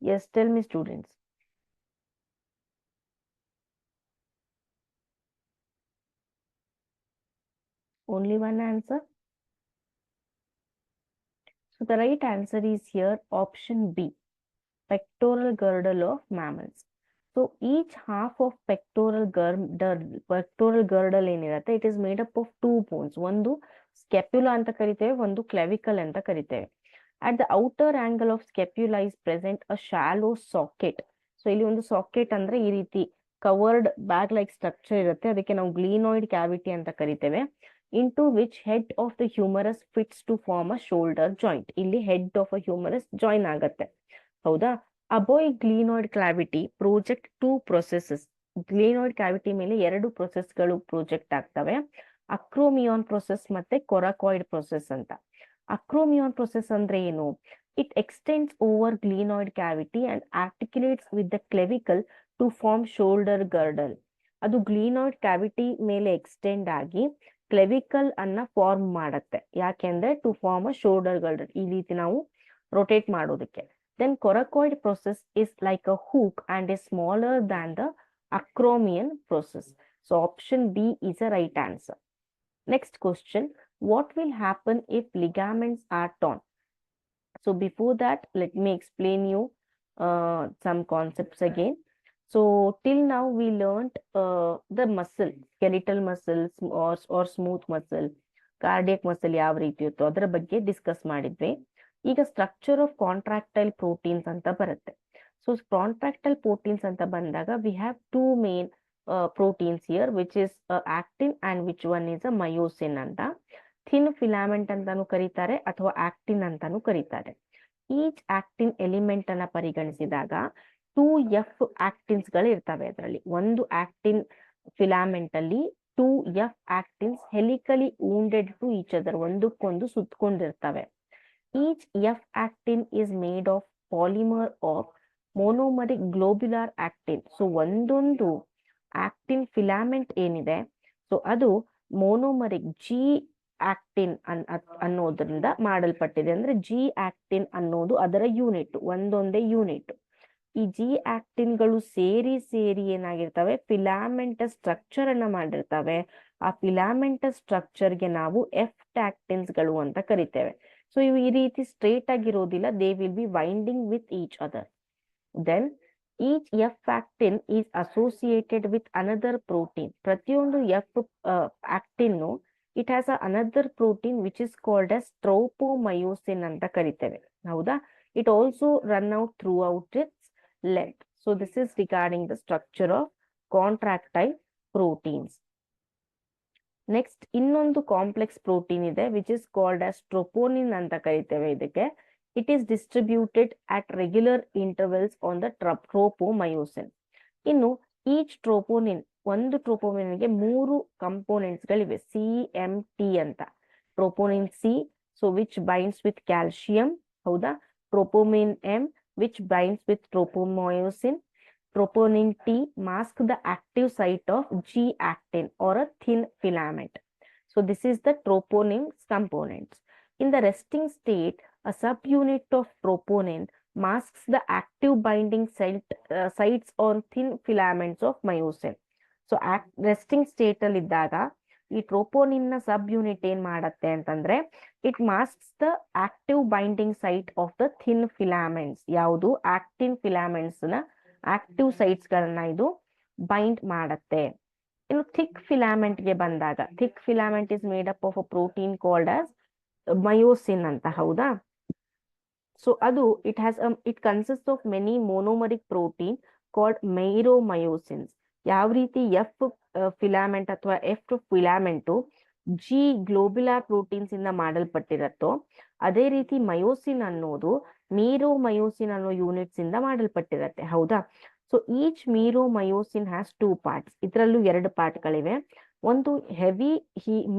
Yes, tell me, students. Only one answer? So the right answer is here option B, pectoral girdle of mammals. So each half of pectoral girdle ಏನಿರುತ್ತೆ, it is made up of 2 bones. ಒಂದು ಸ್ಕೆಪ್ಯುಲಾ ಅಂತ ಕರಿತೇವೆ, ಒಂದು ಕ್ಲೆವಿಕಲ್ ಅಂತ ಕರಿತೇವೆ. At the outer angle of scapula is present a shallow socket. So ಇಲ್ಲಿ ಒಂದು socket ಅಂದ್ರೆ ಈ ರೀತಿ ಕವರ್ಡ್ ಬ್ಯಾಗ್ ಲೈಕ್ ಸ್ಟ್ರಕ್ಚರ್ ಇರುತ್ತೆ, ಅದಕ್ಕೆ ನಾವು ಗ್ಲೀನಾಯ್ಡ್ ಕ್ಯಾವಿಟಿ ಅಂತ ಕರಿತೇವೆ. into which head of the humerus fits to form a shoulder joint. ಇಲ್ಲಿ head of a humerus join ಆಗತ್ತೆ, ಹೌದಾ. above glenoid cavity project two processes. Glenoid cavity ಮೇಲೆ ಎರಡು ಪ್ರೊಸೆಸ್ಗಳು ಪ್ರೊಜೆಕ್ಟ್ ಆಗ್ತವೆ, ಅಕ್ರೋಮಿಯಾನ್ ಪ್ರೊಸೆಸ್ ಮತ್ತೆ ಕೊರಕಾಯ್ಡ್ ಪ್ರೊಸೆಸ್ ಅಂತ. ಅಕ್ರೋಮಿಯಾನ್ ಪ್ರೊಸೆಸ್ ಅಂದ್ರೆ ಏನು? It extends over glenoid cavity and articulates with the clavicle to form shoulder girdle. ಅದು ಗ್ಲೀನಾಯ್ಡ್ ಕ್ಯಾವಿಟಿ ಮೇಲೆ ಎಕ್ಸ್ಟೆಂಡ್ ಆಗಿ ಕ್ಲೆವಿಕಲ್ ಅನ್ನ ಫಾರ್ಮ್ ಮಾಡತ್ತೆ. ಯಾಕೆಂದ್ರೆ to form a shoulder girdle, ಈ ರೀತಿ ನಾವು ರೊಟೇಟ್ ಮಾಡೋದಕ್ಕೆ. Then coracoid process is like a hook and is smaller than the acromion process. So option B is a right answer. Next question, what will happen if ligaments are torn? So before that, let me explain you some concepts again. So till now we learned the muscle, skeletal muscles or smooth muscle, cardiac muscle ಯಾವ ರೀತಿ ಇತ್ತು ಅದರ ಬಗ್ಗೆ discuss ಮಾಡಿದ್ವಿ. ಈಗ structure of contractile proteins ಅಂತ ಬರುತ್ತೆ. So contractile proteins ಅಂತ ಬಂದಾಗ we have two main proteins here, which is actin and which one is a myosin ಅಂತ. ಥಿನ್ ಫಿಲಾಮೆಂಟ್ ಅಂತಾನು ಕರೀತಾರೆ ಅಥವಾ ಆಕ್ಟಿನ್ ಅಂತಾನು ಕರೀತಾರೆ. ಈಚ್ ಆಕ್ಟಿನ್ ಎಲಿಮೆಂಟ್ ಅನ್ನ ಪರಿಗಣಿಸಿದಾಗ 2F ಆಕ್ಟಿನ್ಸ್ ಗಳು ಇರ್ತವೆ. ಅದರಲ್ಲಿ ಒಂದು ಆಕ್ಟಿನ್ ಫಿಲಾಮೆಂಟ್ ಅಲ್ಲಿ 2F actins helically wounded to each other, ಒಂದಕ್ಕೊಂದು ಸುತ್ತಕೊಂಡಿರ್ತವೆ. Each F actin is made of polymer of monomeric globular actin. So ಒಂದೊಂದು ಆಕ್ಟಿನ್ ಫಿಲಾಮೆಂಟ್ ಏನಿದೆ, ಸೊ ಅದು ಮೊನೋಮರಿಕ್ ಜಿ ಆಕ್ಟಿನ್ ಅನ್ನೋದ್ರಿಂದ ಮಾಡಲ್ಪಟ್ಟಿದೆ. ಅಂದ್ರೆ ಜಿ ಆಕ್ಟಿನ್ ಅನ್ನೋದು ಅದರ ಯೂನಿಟ್, ಒಂದೊಂದೇ ಯೂನಿಟ್. ಈ ಜಿ ಆಕ್ಟಿನ್ಗಳು ಸೇರಿ ಸೇರಿ ಏನಾಗಿರ್ತವೆ, ಫಿಲಾಮೆಂಟಸ್ ಸ್ಟ್ರಕ್ಚರ್ ಅನ್ನ ಮಾಡಿರ್ತವೆ. ಆ ಫಿಲಾಮೆಂಟಸ್ ಸ್ಟ್ರಕ್ಚರ್ಗೆ ನಾವು ಎಫ್ ಆಕ್ಟಿನ್ಸ್ ಗಳು ಅಂತ ಕರಿತೇವೆ. ಸೊ ಇವು ಈ ರೀತಿ ಸ್ಟ್ರೇಟ್ ಆಗಿರೋದಿಲ್ಲ, they will B winding with each other. Then each F actin is associated with another protein. ಪ್ರತಿಯೊಂದು F actin it has another protein which is called as tropomyosin ಅಂತ ಕರಿತೇವೆ, ಹೌದಾ. It also run out throughout its length. So this is regarding the structure of contractile proteins. Next ಇನ್ನೊಂದು complex protein ಇದೆ which is called as troponin ಅಂತ ಕರಿತೇವೆ ಇದಕ್ಕೆ. It is distributed at regular intervals on the tropomyosin. ಇನ್ನು each troponin, ಒಂದು ಟ್ರೋಪೋನಿನ್ಗೆ 3 components ಗಳಿವೆ, CMT ಅಂತ. Troponin C, so which binds with calcium, ಹೌದಾ. Troponin M which binds with tropomyosin. Troponin T mask the active site of G actin or a thin filament. So this is the troponin's components. In the resting state, a subunit of troponin masks the active binding sites on thin filaments of myosin. So resting state ಅಲ್ಲಿ ಇದ್ದಾಗ ಈ troponin ನ ಸಬ್ unit ಏನ್ ಮಾಡತ್ತೆ ಅಂತಂದ್ರೆ, it masks the active binding site of the thin filaments. ಯಾವುದು actin filaments ನ active sites ಗಳನ್ನ ಇದು ಬೈಂಡ್ ಮಾಡತ್ತೆ. ಇನ್ನು ಥಿಕ್ ಫಿಲಾಮೆಂಟ್ ಗೆ ಬಂದಾಗ, thick filament is made up of a protein called as myosin ಅಂತ, ಹೌದಾ. ಸೊ ಅದು it consist of many monomeric protein called meromyosins. ಯಾವ ರೀತಿ ಎಫ್ ಫಿಲಾಮೆಂಟ್ ಅಥವಾ F filament G globular proteins ಇಂದ ಮಾಡಲ್ಪಟ್ಟಿರತ್ತೋ, ಅದೇ ರೀತಿ ಮಯೋಸಿನ್ ಅನ್ನೋದು ಮೀರೋಮಯೋಸಿನ್ ಅನ್ನೋ ಯೂನಿಟ್ಸ್ ಇಂದ ಮಾಡಲ್ಪಟ್ಟಿರತ್ತೆ, ಹೌದಾ. So each meromyosin has 2 parts. ಇದರಲ್ಲೂ 2 ಪಾರ್ಟ್ಗಳಿವೆ. ಒಂದು ಹೆವಿ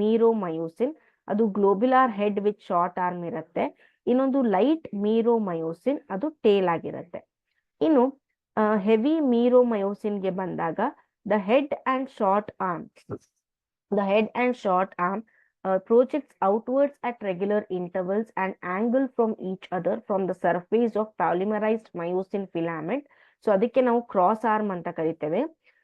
ಮೀರೋಮಯೋಸಿನ್, ಅದು globular head with short arm ಇರುತ್ತೆ. ಇನ್ನೊಂದು ಲೈಟ್ ಮೀರೋಮಯೋಸಿನ್, ಅದು ಟೇಲ್ ಆಗಿರುತ್ತೆ. ಇನ್ನು ಹೆವಿ ಮೀರೋಮಯೋಸಿನ್ಗೆ ಬಂದಾಗ the head and short arm projects outwards at regular intervals and angle from each other from the surface of polymerized myosin filament. So ಅದಕ್ಕೆ ನಾವು cross arm ಅಂತ ಕರಿತೇವೆ.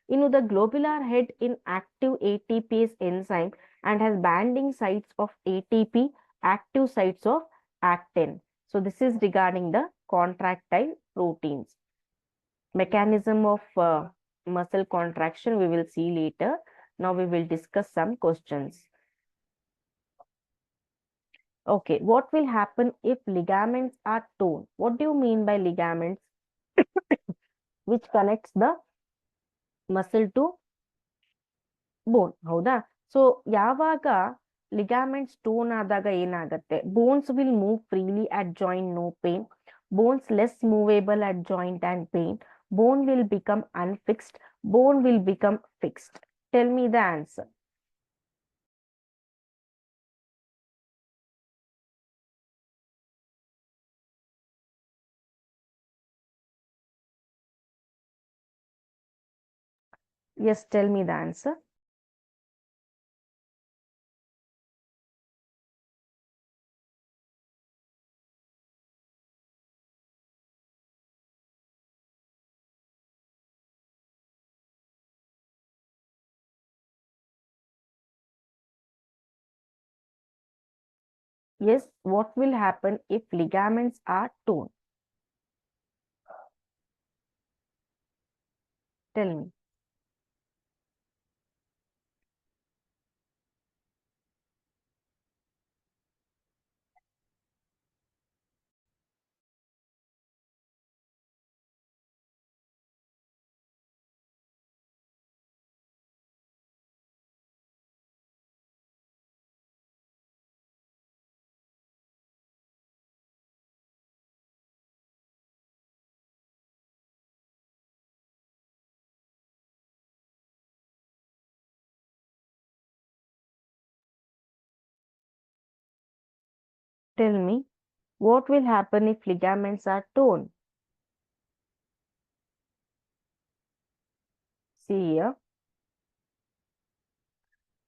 ಇನ್ನು the globular head in active ATPase enzyme and has binding sites of ATP, active sites of actin. So this is regarding the contractile proteins. Mechanism of muscle contraction we will see later. Now we will discuss some questions. Okay, what will happen if ligaments are torn? What do you mean by ligaments? Which connects the muscle to bone ಹೌದಾ? So ಯಾವಾಗ ligaments torn ಆದಾಗ ಏನಾಗುತ್ತೆ, bones will move freely at joint, no pain. Bones less movable at joint and pain. Bone will become unfixed. Bone will become fixed. Tell me the answer. Yes, tell me the answer. Yes, what will happen if ligaments are torn? Tell me. Tell me, what will happen if ligaments are torn? See here.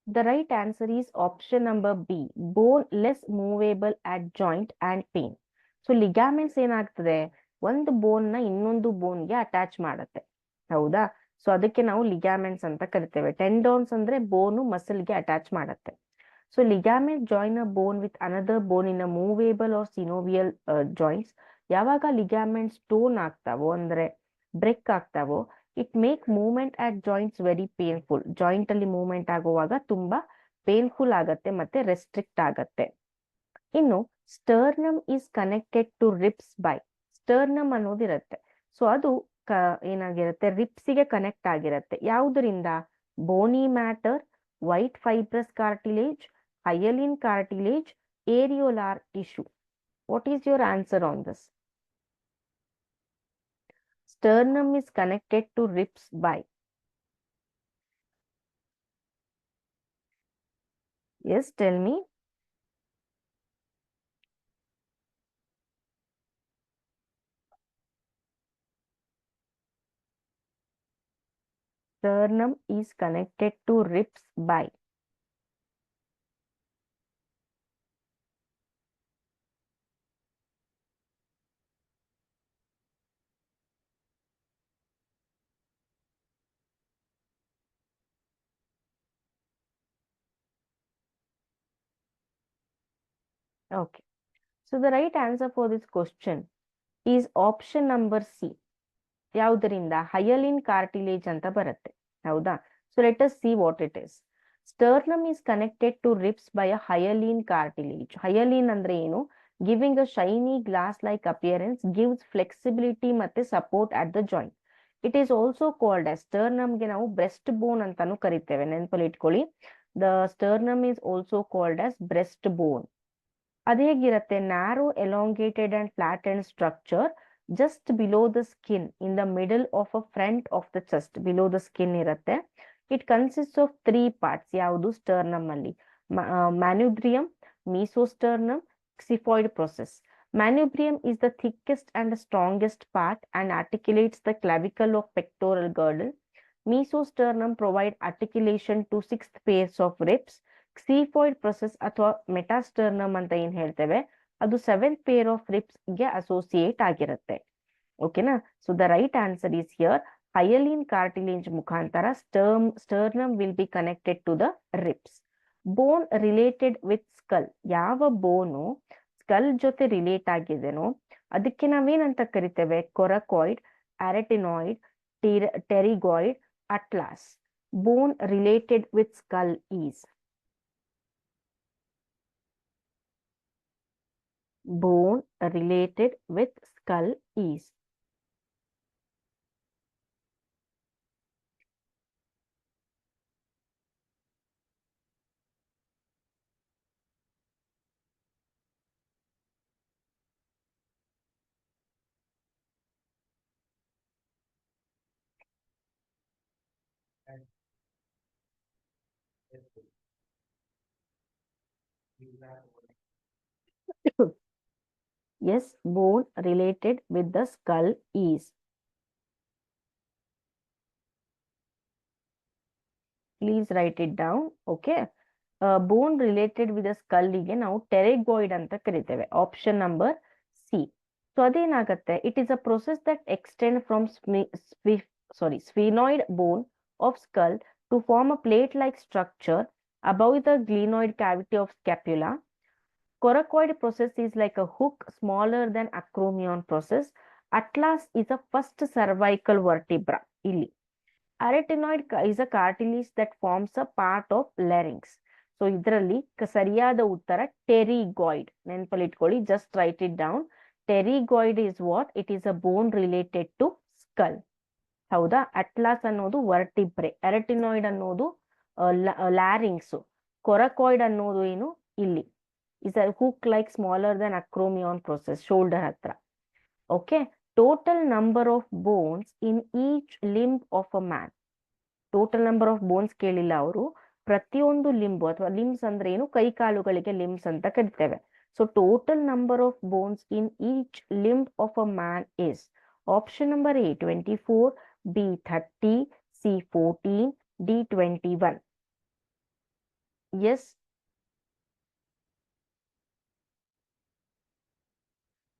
The right answer is option number B, bone less movable at joint and pain. So ligaments ಏನಾಗ್ತದೆ, ಒಂದು ಬೋನ್ ನ ಇನ್ನೊಂದು ಬೋನ್ಗೆ attach ಮಾಡುತ್ತೆ, ಹೌದಾ? So ಅದಕ್ಕೆ ನಾವು ಲಿಗಾಮೆಂಟ್ಸ್ ಅಂತ ಕರಿತೇವೆ. ಟೆಂಡಾನ್ಸ್ ಅಂದ್ರೆ ಬೋನು ಮಸಲ್ಗೆ ಅಟ್ಯಾಚ್ ಮಾಡುತ್ತೆ. So ligament join a bone with another bone in a movable or synovial joints. ಯಾವಾಗ ಲಿಗಾಮೆಂಟ್ಸ್ ಟೋನ್ ಆಗ್ತಾವೋ ಅಂದ್ರೆ ಬ್ರೇಕ್ ಆಗ್ತಾವೋ, it make movement at joints very painful. Joint ಅಲ್ಲಿ ಮೂವ್ಮೆಂಟ್ ಆಗುವಾಗ ತುಂಬಾ ಪೇನ್ಫುಲ್ ಆಗತ್ತೆ ಮತ್ತೆ ರೆಸ್ಟ್ರಿಕ್ಟ್ ಆಗತ್ತೆ. ಇನ್ನು sternum is connected to ribs by. Sternum ಅನ್ನೋದಿರುತ್ತೆ, ಸೊ ಅದು ಏನಾಗಿರುತ್ತೆ, ರಿಬ್ಸಿಗೆ ಕನೆಕ್ಟ್ ಆಗಿರುತ್ತೆ. ಯಾವುದರಿಂದ? Bony matter, white fibrous cartilage, hyaline cartilage, areolar tissue. What is your answer on this? Sternum is connected to ribs by. Yes, tell me. Sternum is connected to ribs by. Okay. So the right answer for this question is option number C. ಯಾವುದರಿಂದ? ಹಯಲಿನ್ cartilage ಅಂತ ಬರುತ್ತೆ, ಹೌದಾ? So let us see what it is. Sternum is connected to ribs by a hyaline cartilage. Hyaline ಅಂದ್ರೆ ಏನು? Giving a shiny glass like appearance, gives flexibility ಮತ್ತೆ support at the joint. It is also called as, ಸ್ಟರ್ನಮ್ಗೆ ನಾವು breast bone ಅಂತಾನು ಕರಿತೇವೆ, ನೆನಪಲ್ಲಿ ಇಟ್ಕೊಳ್ಳಿ. The sternum is also called as breast bone. ಅದು ಹೇಗಿರುತ್ತೆ? Narrow elongated and flattened structure just below the skin in the middle of a front of the chest. Below the skin ಇರುತ್ತೆ. It consist of 3 parts. ಯಾವುದು? Sternum ಅಲ್ಲಿ manubrium, mesosternum, xiphoid process. Manubrium is the thickest and strongest part and articulates the clavicle of pectoral girdle. Mesosternum provide articulation to 6th pairs of ribs. Xiphoid process ಅಥವಾ ಮೆಟಾಸ್ಟರ್ನಮ್ ಅಂತ ಏನ್ ಹೇಳ್ತೇವೆ, ಅದು 7th pair of ribs ಗೆ associate ಆಗಿರುತ್ತೆ. ಓಕೆನಾ? So the right answer is here, hyaline cartilage ಮುಖಾಂತರ sternum will be connected to the ribs. Bone related with skull. ಯಾವ ಬೋನು ಸ್ಕಲ್ ಜೊತೆ ರಿಲೇಟ್ ಆಗಿದೆನೋ ಅದಕ್ಕೆ ನಾವೇನಂತ ಕರಿತೇವೆ? Coracoid, arytenoid, pterygoid, atlas. Bone related with skull is. bone related with skull is? Yes, bone related with the skull is. Please write it down. Okay. Bone related with the skull ಗೆ ನಾವು pterygoid ಅಂತ ಕರಿತೇವೆ. Option number C. So ಅದೇನಾಗತ್ತೆ, it is a process that extend from sphenoid bone of skull to form a plate-like structure above the glenoid cavity of scapula. Coracoid process is like a hook smaller than acromion process. Atlas is a first cervical vertebra. ಇಲ್ಲಿ arytenoid is a cartilage that forms a part of larynx. So ಇದರಲ್ಲಿ ಸರಿಯಾದ ಉತ್ತರ pterygoid. ನೆನಪಲ್ಲಿ ಇಟ್ಕೊಳ್ಳಿ, just write it down. Pterygoid is what? It is a bone related to skull. ಹೌದಾ? Atlas ಅನ್ನೋದು vertebrae, arytenoid ಅನ್ನೋದು larynx, coracoid ಅನ್ನೋದು ಏನು ಇಲ್ಲಿ is a hook like smaller than acromion process, shoulder ಹತ್ರ. Okay. Total number of bones in each limb of a man. Total number of bones ಕೇಳಿಲ್ಲ ಅವರು, ಪ್ರತಿಯೊಂದು ಲಿಂಬು ಅಥವಾ ಲಿಮ್ಸ್ ಅಂದ್ರೆ ಏನು, ಕೈ ಕಾಲುಗಳಿಗೆ ಲಿಮ್ಸ್ ಅಂತ ಕರಿತೇವೆ. So total number of bones in each limb of a man is option number A 24, B 30, C 14, D 21. Yes.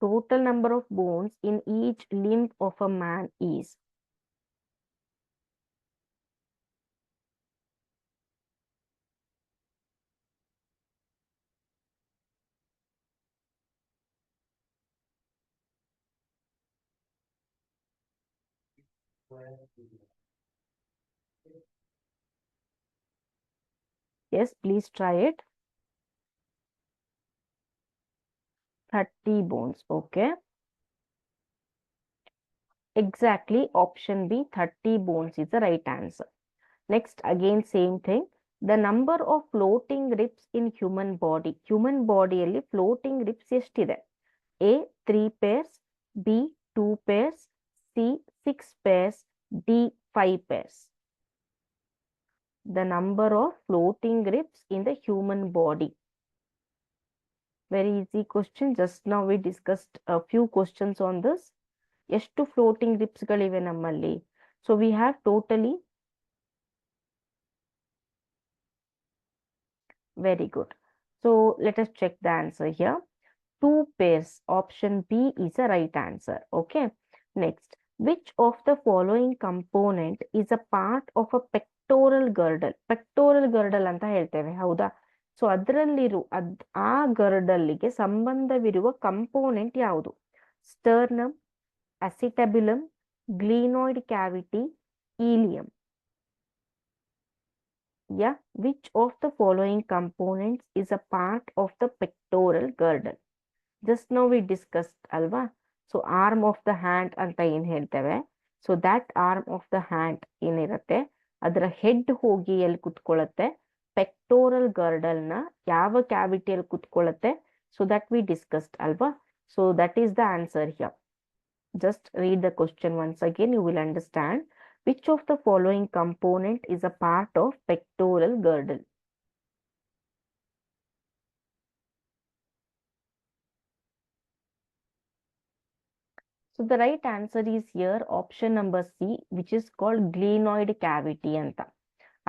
Total number of bones in each limb of a man is. Yes, please try it. 30 bones. Okay. Exactly. Option B, 30 bones is the right answer. Next, again, same thing. The number of floating ribs in human body. Human body ಅಲ್ಲಿ floating ribs ಎಷ್ಟಿದೆ? A 3 pairs, B 2 pairs, C 6 pairs, D 5 pairs. The number of floating ribs in the human body. Very easy question. Just now we discussed a few questions on this. ಎಷ್ಟು floating ribs ಗಳಿವೆ ನಮ್ಮಲ್ಲಿ? So we have totally. Very good. So let us check the answer here. 2 pairs. Option B is the right answer. Okay. Next, which of the following component is a part of a pectoral girdle? Pectoral girdle ಅಂತ ಹೇಳ್ತೇವೆ, ಹೌದಾ? So ಅದರಲ್ಲಿರು ಆ ಗರ್ಡಲ್ಗೆ ಸಂಬಂಧವಿರುವ component ಯಾವುದು? Sternum, acetabulum, glenoid cavity, ilium. Yeah, which of the following components is a part of the pectoral girdle? Just now we discussed ಅಲ್ವಾ? So arm of the hand ಅಂತ ಏನ್ ಹೇಳ್ತೇವೆ, so that arm of the hand ಏನಿರುತ್ತೆ ಅದರ head ಹೋಗಿ ಎಲ್ಲಿ ಕುತ್ಕೊಳ್ಳುತ್ತೆ? Pectoral ಗರ್ಡಲ್ ನ ಯಾವ ಕ್ಯಾವಿಟಿಯಲ್ಲಿ ಕುತ್ಕೊಳ್ಳುತ್ತೆ? ಸೊ ದಟ್ ವಿ ಡಿಸ್ಕಸ್ಡ್ ಅಲ್ವಾ? So that is the answer here. Just read the question once again, you will understand. Which of the following component is a part of pectoral girdle? So the right answer is here option number C, which is called glenoid cavity anta.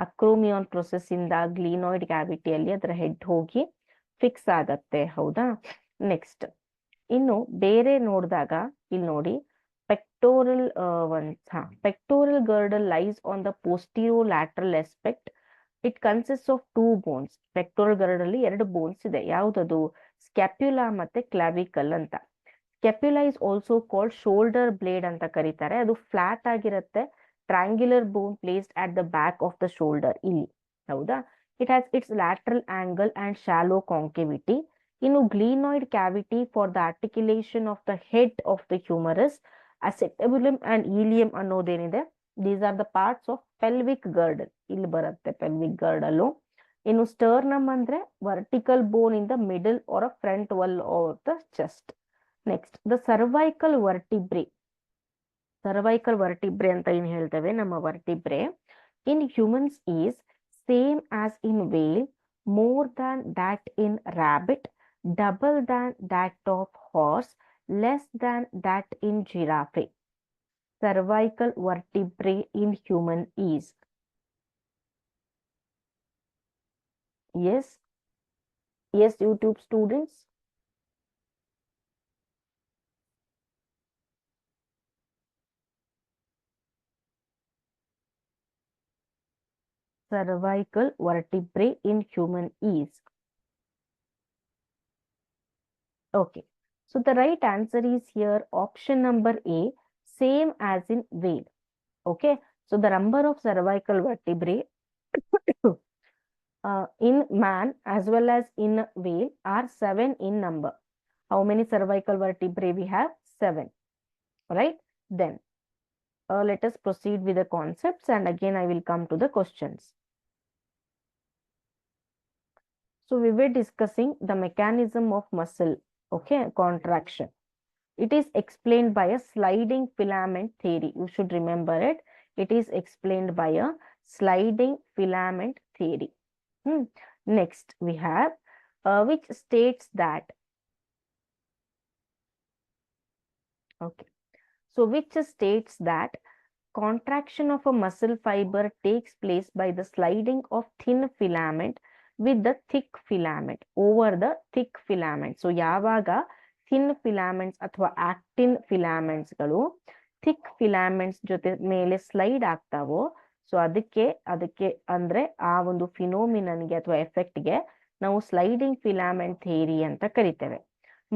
Acromion process ಇಂದ glenoid ಕ್ಯಾವಿಟಿಯಲ್ಲಿ ಅದರ head ಹೋಗಿ fix ಆಗತ್ತೆ, ಹೌದಾ? Next ಇನ್ನು ಬೇರೆ ನೋಡಿದಾಗ ಇಲ್ಲಿ ನೋಡಿ, pectoral pectoral girdle lies on the posterolateral aspect. It consist of 2 bones. Pectoral girdle ಅಲ್ಲಿ 2 ಬೋನ್ಸ್ ಇದೆ. ಯಾವ್ದದು? ಸ್ಕ್ಯಾಪ್ಯುಲಾ ಮತ್ತೆ ಕ್ಲಾವಿಕಲ್ ಅಂತ. Scapula is also called shoulder blade ಅಂತ ಕರೀತಾರೆ. ಅದು ಫ್ಲಾಟ್ ಆಗಿರುತ್ತೆ, triangular bone placed at the back of the shoulder ಇಲ್ಲಿ, ಹೌದಾ? It has its lateral angle and shallow concavity. ಇನ್ನು glenoid cavity for the articulation of the head of the humorous, acetabulum and ilium ಅನ್ನೋದೇನಿದೆ, these are the parts of pelvic girdle, ಇಲ್ಲಿ ಬರುತ್ತೆ pelvic girdle. ಇನ್ನು sternum ಅಂದ್ರೆ vertical bone in the middle or a front wall of the chest. Next the cervical vertebrae. Cervical vertebrae ಅಂತ ಏನ್ ಹೇಳ್ತೇವೆ, ನಮ್ಮ vertebrae in humans is same as in whale, more than that in rabbit, double than that of horse, less than that in giraffe. Cervical vertebrae in human is. Yes, yes, YouTube students. Cervical vertebrae in human is. Okay, so the right answer is here option number A, same as in whale. Okay, so the number of cervical vertebrae in man as well as in whale are 7 in number. How many cervical vertebrae we have? 7, right? Then let us proceed with the concepts, and again I will come to the questions. So we were discussing the mechanism of muscle, okay, contraction. It is explained by a sliding filament theory. You should remember it. It is explained by a sliding filament theory. Next we have which states that, okay, so which states that contraction of a muscle fiber takes place by the sliding of thin filament with the thick filament over the thick filament. So yavaga thin filaments ಅಥವಾ actin filaments ಗಳು thick filaments ಜೊತೆ ಮೇಲೆ slide ಆಗ್ತಾವೋ, so ಅದಕ್ಕೆ ಅಂದ್ರೆ ಆ ಒಂದು ಫಿನೋಮಿನನ್ಗೆ ಅಥವಾ ಎಫೆಕ್ಟ್ಗೆ ನಾವು ಸ್ಲೈಡಿಂಗ್ ಫಿಲಾಮೆಂಟ್ ಥಿಯರಿ ಅಂತ ಕರಿತೇವೆ.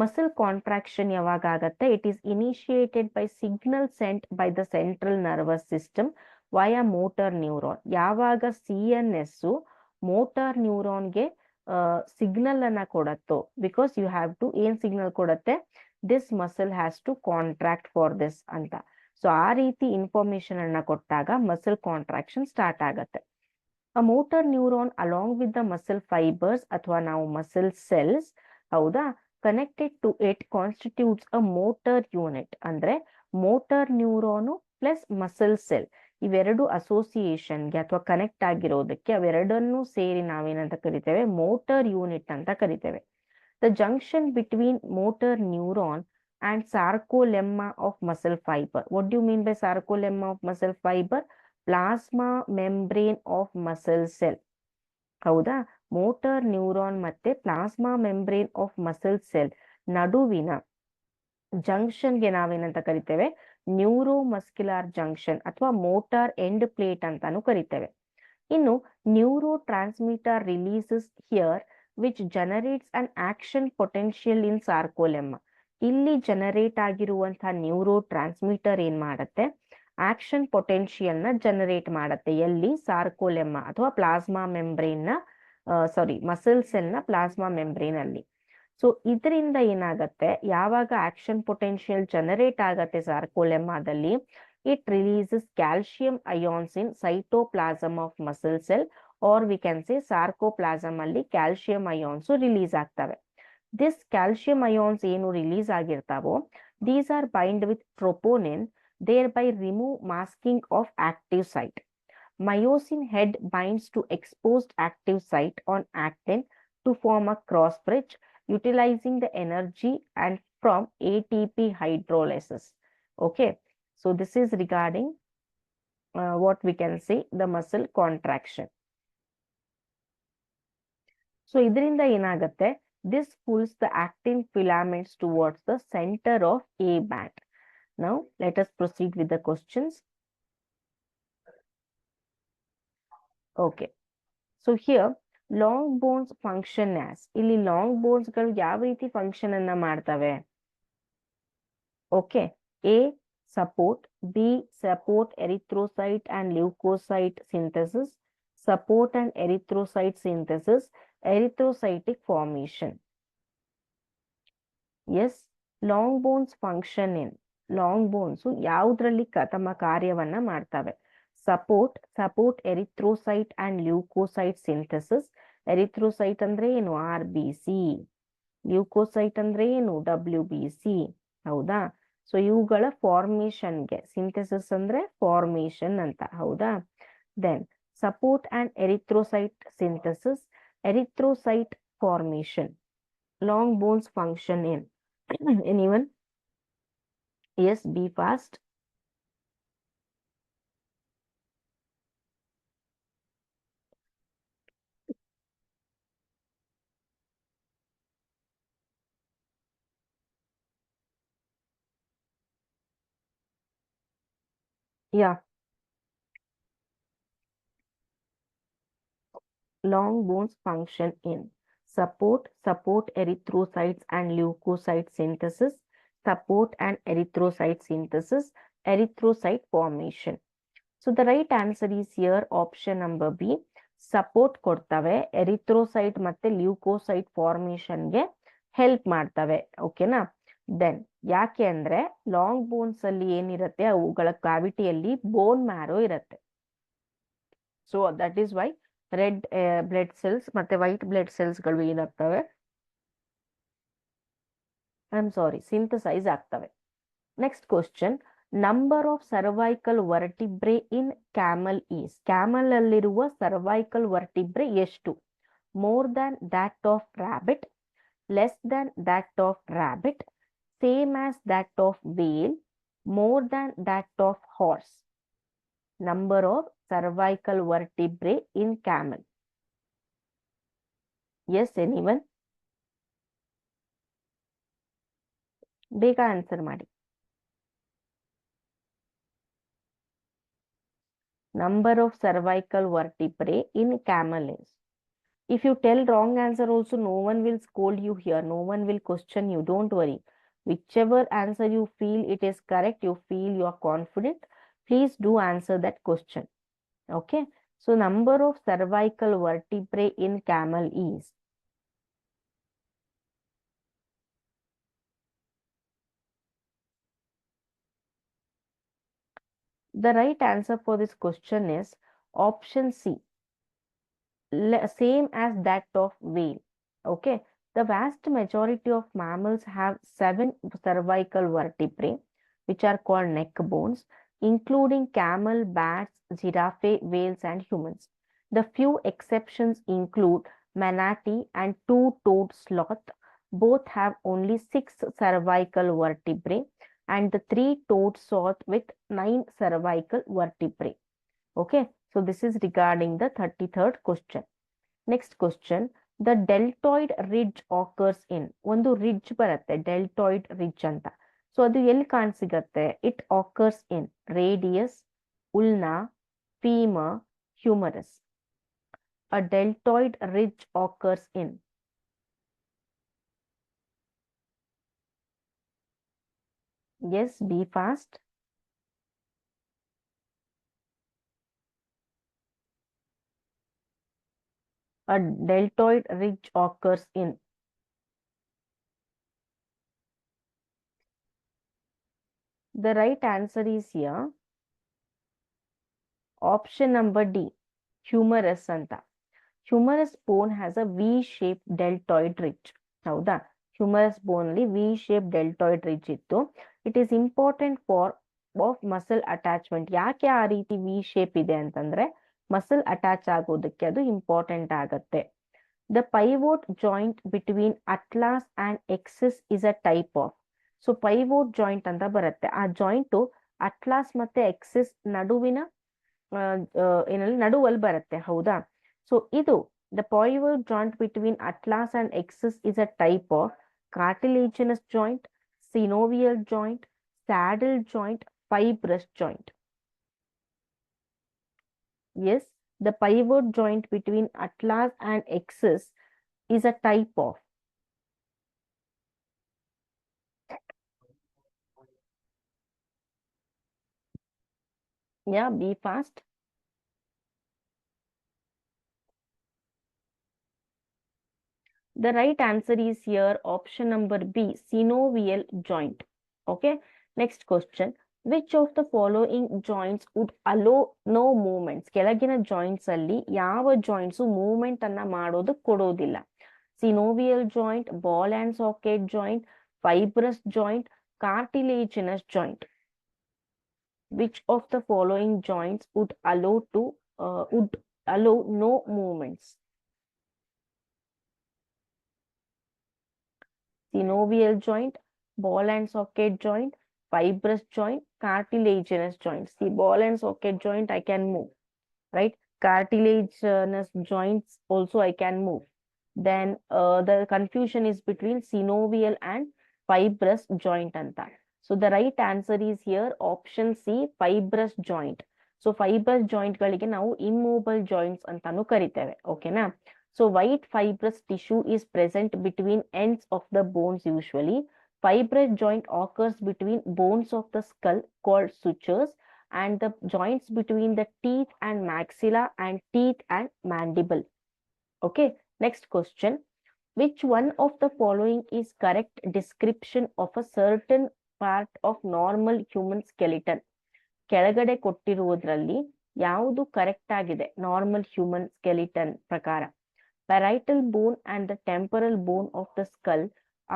ಮಸಲ್ ಕಾಂಟ್ರಾಕ್ಷನ್ ಯಾವಾಗ ಆಗತ್ತೆ, it is initiated by signal sent by the central nervous system via motor neuron. ಯಾವಾಗ CNS ಮೋಟಾರ್ ನ್ಯೂರಾನ್ಗೆ ಸಿಗ್ನಲ್ ಅನ್ನ ಕೊಡತ್ತೋ, ಬಿಕಾಸ್ ಯು ಹ್ಯಾವ್ ಟು ಏನ್ ಸಿಗ್ನಲ್ ಕೊಡತ್ತೆ, this muscle has to contract for this ಅಂತ. So ಆ ರೀತಿ ಇನ್ಫಾರ್ಮೇಶನ್ ಅನ್ನ ಕೊಟ್ಟಾಗ ಮಸಲ್ ಕಾಂಟ್ರಾಕ್ಷನ್ ಸ್ಟಾರ್ಟ್ ಆಗತ್ತೆ. A motor neuron along with the muscle fibres ಅಥವಾ ನಾವು ಮಸಲ್ ಸೆಲ್ಸ್, ಹೌದಾ, connected to it constitutes a motor unit. ಅಂದ್ರೆ ಮೋಟರ್ ನ್ಯೂರಾನು ಪ್ಲಸ್ ಮಸಲ್ ಸೆಲ್ ಇವೆರಡು ಅಸೋಸಿಯೇಷನ್ಗೆ ಅಥವಾ ಕನೆಕ್ಟ್ ಆಗಿರೋದಕ್ಕೆ ಅವೆರಡನ್ನು ಸೇರಿ ನಾವೇನಂತ ಕರಿತೇವೆ, ಮೋಟರ್ ಯೂನಿಟ್ ಅಂತ ಕರಿತೇವೆ. The junction between motor neuron and sarcolemma of muscle fiber. What do you mean by sarcolemma of muscle fiber? Plasma membrane of muscle cell. ಹೌದಾ, motor neuron ಮತ್ತೆ plasma membrane of muscle cell ನಡುವಿನ ಜಂಕ್ಷನ್ಗೆ ನಾವೇನಂತ ಕರಿತೇವೆ, neuromuscular junction ಅಥವಾ motor end plate ಅಂತಾನು ಕರಿತೇವೆ. ಇನ್ನು neurotransmitter releases here which generates an action potential in sarcolemma. ಇಲ್ಲಿ ಜನರೇಟ್ ಆಗಿರುವಂತಹ ನ್ಯೂರೋ ಟ್ರಾನ್ಸ್ಮಿಟರ್ ಏನ್ ಮಾಡತ್ತೆ, ಆಕ್ಷನ್ ಪೊಟೆನ್ಶಿಯಲ್ ನ ಜನರೇಟ್ ಮಾಡತ್ತೆ. ಎಲ್ಲಿ? ಸಾರ್ಕೋಲೆಮ್ಮ ಅಥವಾ ಪ್ಲಾಸ್ಮಾ ಮೆಂಬ್ರೇನ್ ನ ಮಸಲ್ ಸೆಲ್ ನ ಪ್ಲಾಸ್ಮಾ ಮೆಂಬ್ರೇನ್ ಅಲ್ಲಿ. ಸೊ ಇದರಿಂದ ಏನಾಗತ್ತೆ, ಯಾವಾಗ ಆಕ್ಷನ್ ಪೊಟೆನ್ಶಿಯಲ್ ಜನರೇಟ್ ಆಗತ್ತೆ ಸಾರ್ಕೋಲೆಮ್ಮಾದಲ್ಲಿ, it releases calcium ions in cytoplasm of muscle cell, or we can say sarcoplasm ಅಲ್ಲಿ ಕ್ಯಾಲ್ಸಿಯಂ ಅಯಾನ್ಸ್ ರಿಲೀಸ್ ಆಗ್ತವೆ. ದಿಸ್ ಕ್ಯಾಲ್ಸಿಯಂ ಅಯಾನ್ಸ್ ಏನು ರಿಲೀಸ್ ಆಗಿರ್ತಾವೋ, these are bind with troponin, thereby remove masking of active site. Myosin head binds to exposed active site on actin to form a cross bridge utilizing the energy and from ATP hydrolysis. Okay, so this is regarding what we can say the muscle contraction. So idrinda enagatte, this pulls the actin filaments towards the center of A band. Now let us proceed with the questions. Okay, so here long bones function as, ಇಲ್ಲಿ long bones ಗಳು ಯಾವ ರೀತಿ function ಅನ್ನ ಮಾಡ್ತವೆ? Okay, A support, B support erythrocyte and leucocyte synthesis, support and erythrocyte synthesis, erythrocytic formation. Yes, long bones function in. Long bones ಯಾವುದ್ರಲ್ಲಿ ತಮ್ಮ ಕಾರ್ಯವನ್ನ ಮಾಡ್ತವೆ? Support erythrocyte and leucocyte synthesis. Erythrocyte ಅಂದ್ರೆ ಏನು? RBC. ಲ್ಯೂಕೋಸೈಟ್ ಅಂದ್ರೆ ಏನು? WBC. ಹೌದಾ? So ಇವುಗಳ ಫಾರ್ಮೇಶನ್ಗೆ, ಸಿಂಥೆಸಿಸ್ ಅಂದ್ರೆ ಫಾರ್ಮೇಶನ್ ಅಂತ, ಹೌದಾ? Then support and erythrocyte synthesis, erythrocyte formation. Long bones function in. Anyone? Yes, be fast. Yeah, long bones function in support erythrocytes and leukocyte synthesis, support and erythrocyte synthesis, erythrocyte formation. So the right answer is here option number B. Support ಕೊಡ್ತವೆ, erythrocyte ಮತ್ತೆ leukocyte ಫಾರ್ಮೇಶನ್ಗೆ help ಮಾಡ್ತವೆ. ಓಕೆನಾ? Then ಯಾಕೆ ಅಂದ್ರೆ long bones ಅಲ್ಲಿ ಏನಿರುತ್ತೆ, ಅವುಗಳ ಕ್ಯಾವಿಟಿಯಲ್ಲಿ ಬೋನ್ ಮ್ಯಾರೋ ಇರುತ್ತೆ. So that is why red blood cells ಮತ್ತೆ ವೈಟ್ ಬ್ಲಡ್ ಸೆಲ್ಸ್ ಗಳು ಏನಾಗ್ತವೆ? ಸಿಂಥಸೈಸ್ ಆಗ್ತವೆ. Next question, number of cervical vertebrae in camel is. Camel ಅಲ್ಲಿರುವ ಸರ್ವೈಕಲ್ ವರ್ಟಿಬ್ರೆ ಎಷ್ಟು? More than that of rabbit, less than that of rabbit, same as that of whale, more than that of horse. Number of cervical vertebrae in camel. Yes, anyone? ಬೇಗ answer ಮಾಡಿ. Number of cervical vertebrae in camel is. If you tell wrong answer also, no one will scold you here. No one will question you. Don't worry. Whichever answer you feel it is correct, you feel you are confident, please do answer that question. Okay. So number of cervical vertebrae in camel is. The right answer for this question is option C. Same as that of whale. Okay. The vast majority of mammals have 7 cervical vertebrae, which are called neck bones, including camel, bats, giraffe, whales, and humans. The few exceptions include manatee and two-toed sloth. Both have only 6 cervical vertebrae, and the three-toed sloth with 9 cervical vertebrae. Okay, so this is regarding the 33rd question. Next question, the deltoid ridge occurs in. ಒಂದು ridge ಬರುತ್ತೆ, deltoid ridge ಅಂತ. So ಅದು ಎಲ್ಲಿ ಕಾಣಸಿಗತ್ತೆ? It occurs in radius, ulna, femur, humerus. A deltoid ridge occurs in. Yes, be fast. A deltoid ridge occurs in. The right answer is here option number D, humerus ಅಂತ. Humerus bone has a V-shaped deltoid ridge. ಹೌದಾ? Humerus bone ಅಲ್ಲಿ V-shaped deltoid ridge ಇತ್ತು. It is important for of muscle attachment. ಯಾಕೆ ಆ ರೀತಿ V shape ಇದೆ ಅಂತಂದ್ರೆ muscle attach ಆಗೋದಕ್ಕೆ ಅದು ಇಂಪಾರ್ಟೆಂಟ್ ಆಗತ್ತೆ. The pivot joint between atlas and axis is a type of. So pivot joint ಅಂತ ಬರುತ್ತೆ. ಆ ಜಾಯಿಂಟು ಅಟ್ಲಾಸ್ ಮತ್ತೆ ಎಕ್ಸಿಸ್ ನಡುವಿನ ಏನಲ್ಲಿ ನಡುವಲ್ಲಿ ಬರುತ್ತೆ. ಹೌದಾ? ಸೊ ಇದು the pivot joint between atlas and axis is a type of cartilaginous joint, synovial joint, saddle joint, fibrous joint. Yes, the pivot joint between atlas and axis is a type of. Yeah, be fast. The right answer is here option number B, synovial joint. Okay. Next question. Which of the following joints would allow no movements? ಕೆಳಗಿನ joints ಅಲ್ಲಿ ಯಾವ joints movement ಅನ್ನ ಮಾಡೋದು ಕೊಡೋದಿಲ್ಲ? Synovial joint, ball and socket joint, fibrous joint, cartilaginous joint. Which of the following joints would allow no movements? Synovial joint, ball and socket joint, fibrous joint, cartilaginous joint. See, ball and socket joint I can move, right? Cartilaginous joints also I can move. Then the confusion is between synovial and fibrous joint anta. So the right answer is here option C, fibrous joint. So fibrous joint ಗಳಿಗೆ ನಾವು immobile joints ಅಂತಾನು ಕರಿತೇವೆ. ಓಕೆನಾ? So white fibrous tissue is present between ends of the bones usually. Fibrous joint occurs between bones of the skull called sutures and the joints between the teeth and maxilla and teeth and mandible. Okay, next question. Which one of the following is correct description of a certain part of normal human skeleton? ಕೆಳಗಡೆ ಕೊಟ್ಟಿರುವುದರಲ್ಲಿ ಯಾವುದು correct ಆಗಿದೆ normal human skeleton ಪ್ರಕಾರ? Parietal bone and the temporal bone of the skull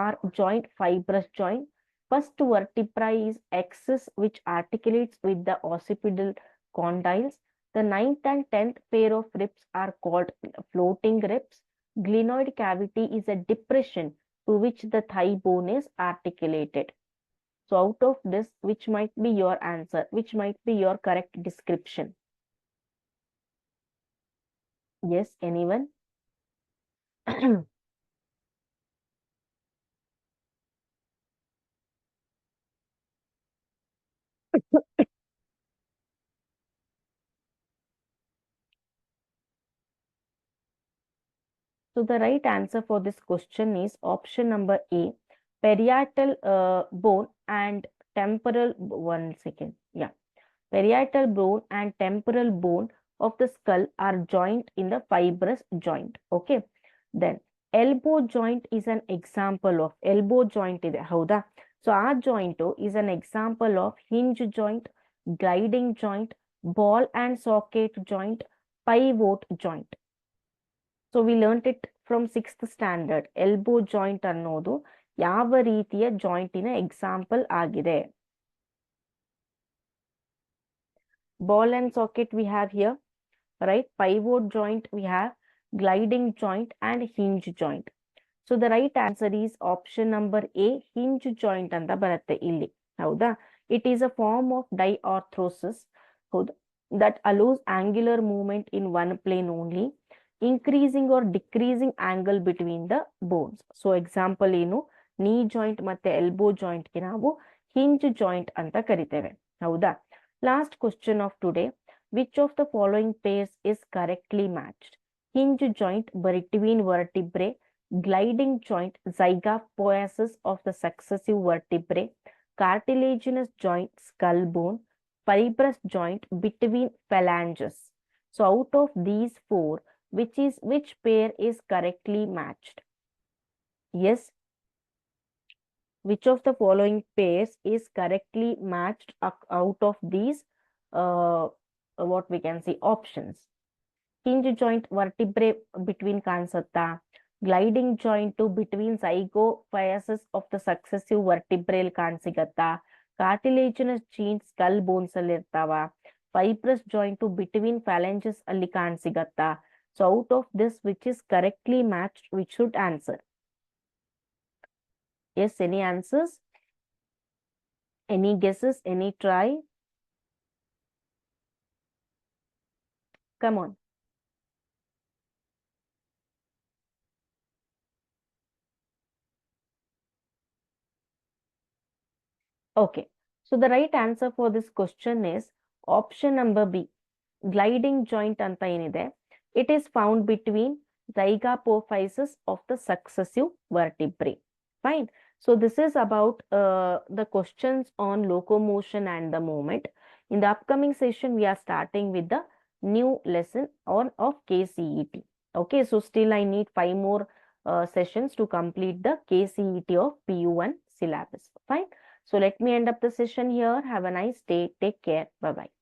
are joint fibrous joint. First vertebra is axis which articulates with the occipital condyles. The 9th and 10th pair of ribs are called floating ribs. Glenoid cavity is a depression to which the thigh bone is articulated. So out of this, which might be your answer? Which might be your correct description? Yes, anyone? So the right answer for this question is option number A, parietal bone and temporal, one second, yeah. Parietal bone and temporal bone of the skull are joined in the fibrous joint. Okay. Then elbow joint is an example of elbow joint ಇದೆ ಹೌದಾ? So ಆ joint is an example of hinge joint, gliding joint, ball and socket joint, pivot joint. So we learnt it from 6th standard. Elbow joint ಅನ್ನೋದು ಯಾವ ರೀತಿಯ ಜಾಯಿಂಟಿನ example ಆಗಿದೆ? Ball and socket we have here, right? Pivot joint we have, gliding joint and hinge joint. So the right answer is option number A, hinge joint ಅಂತ ಬರುತ್ತೆ ಇಲ್ಲಿ ಹೌದಾ? It is a form of diarthrosis that allows angular movement in one plane only, increasing or decreasing angle between the bones. So example ಏನು? knee joint ಮತ್ತೆ elbow joint ಗೆ ನಾವು hinge joint ಅಂತ ಕರಿತೇವೆ ಹೌದಾ? Last question of today. Which of the following pairs is correctly matched? Hinge joint between vertebrae, gliding joint zygapophysis of the successive vertebrae, cartilaginous joint skull bone, fibrous joint between phalanges. So out of these four, which pair is correctly matched? Yes. Which of the following pairs is correctly matched out of these what we can see options? Hinge joint vertebrae between ಕಾಣಿಸುತ್ತಾ? Gliding joint between zygapophysis of the successive vertebrae ಕಾಣಿಸಿಗತ್ತಾ? Cartilaginous joint skull bones ಅಲ್ಲಿ ಇರ್ತಾವ? Fibrous joint between phalanges ಅಲ್ಲಿ ಕಾಣಿಸಿಗತ್ತಾ? So out of this, which is correctly matched, which should answer? Yes, any answers? Any guesses? Any try? Come on. Okay. So the right answer for this question is option number B. Gliding joint anta ಏನಿದೆ, it is found between zygapophysis of the successive vertebrae. Fine. So this is about the questions on locomotion and the movement. In the upcoming session, we are starting with the new lesson of KCET. Okay, so still I need 5 more sessions to complete the KCET of PU1 syllabus. Fine. So let me end up the session here. Have a nice day. Take care. Bye-bye.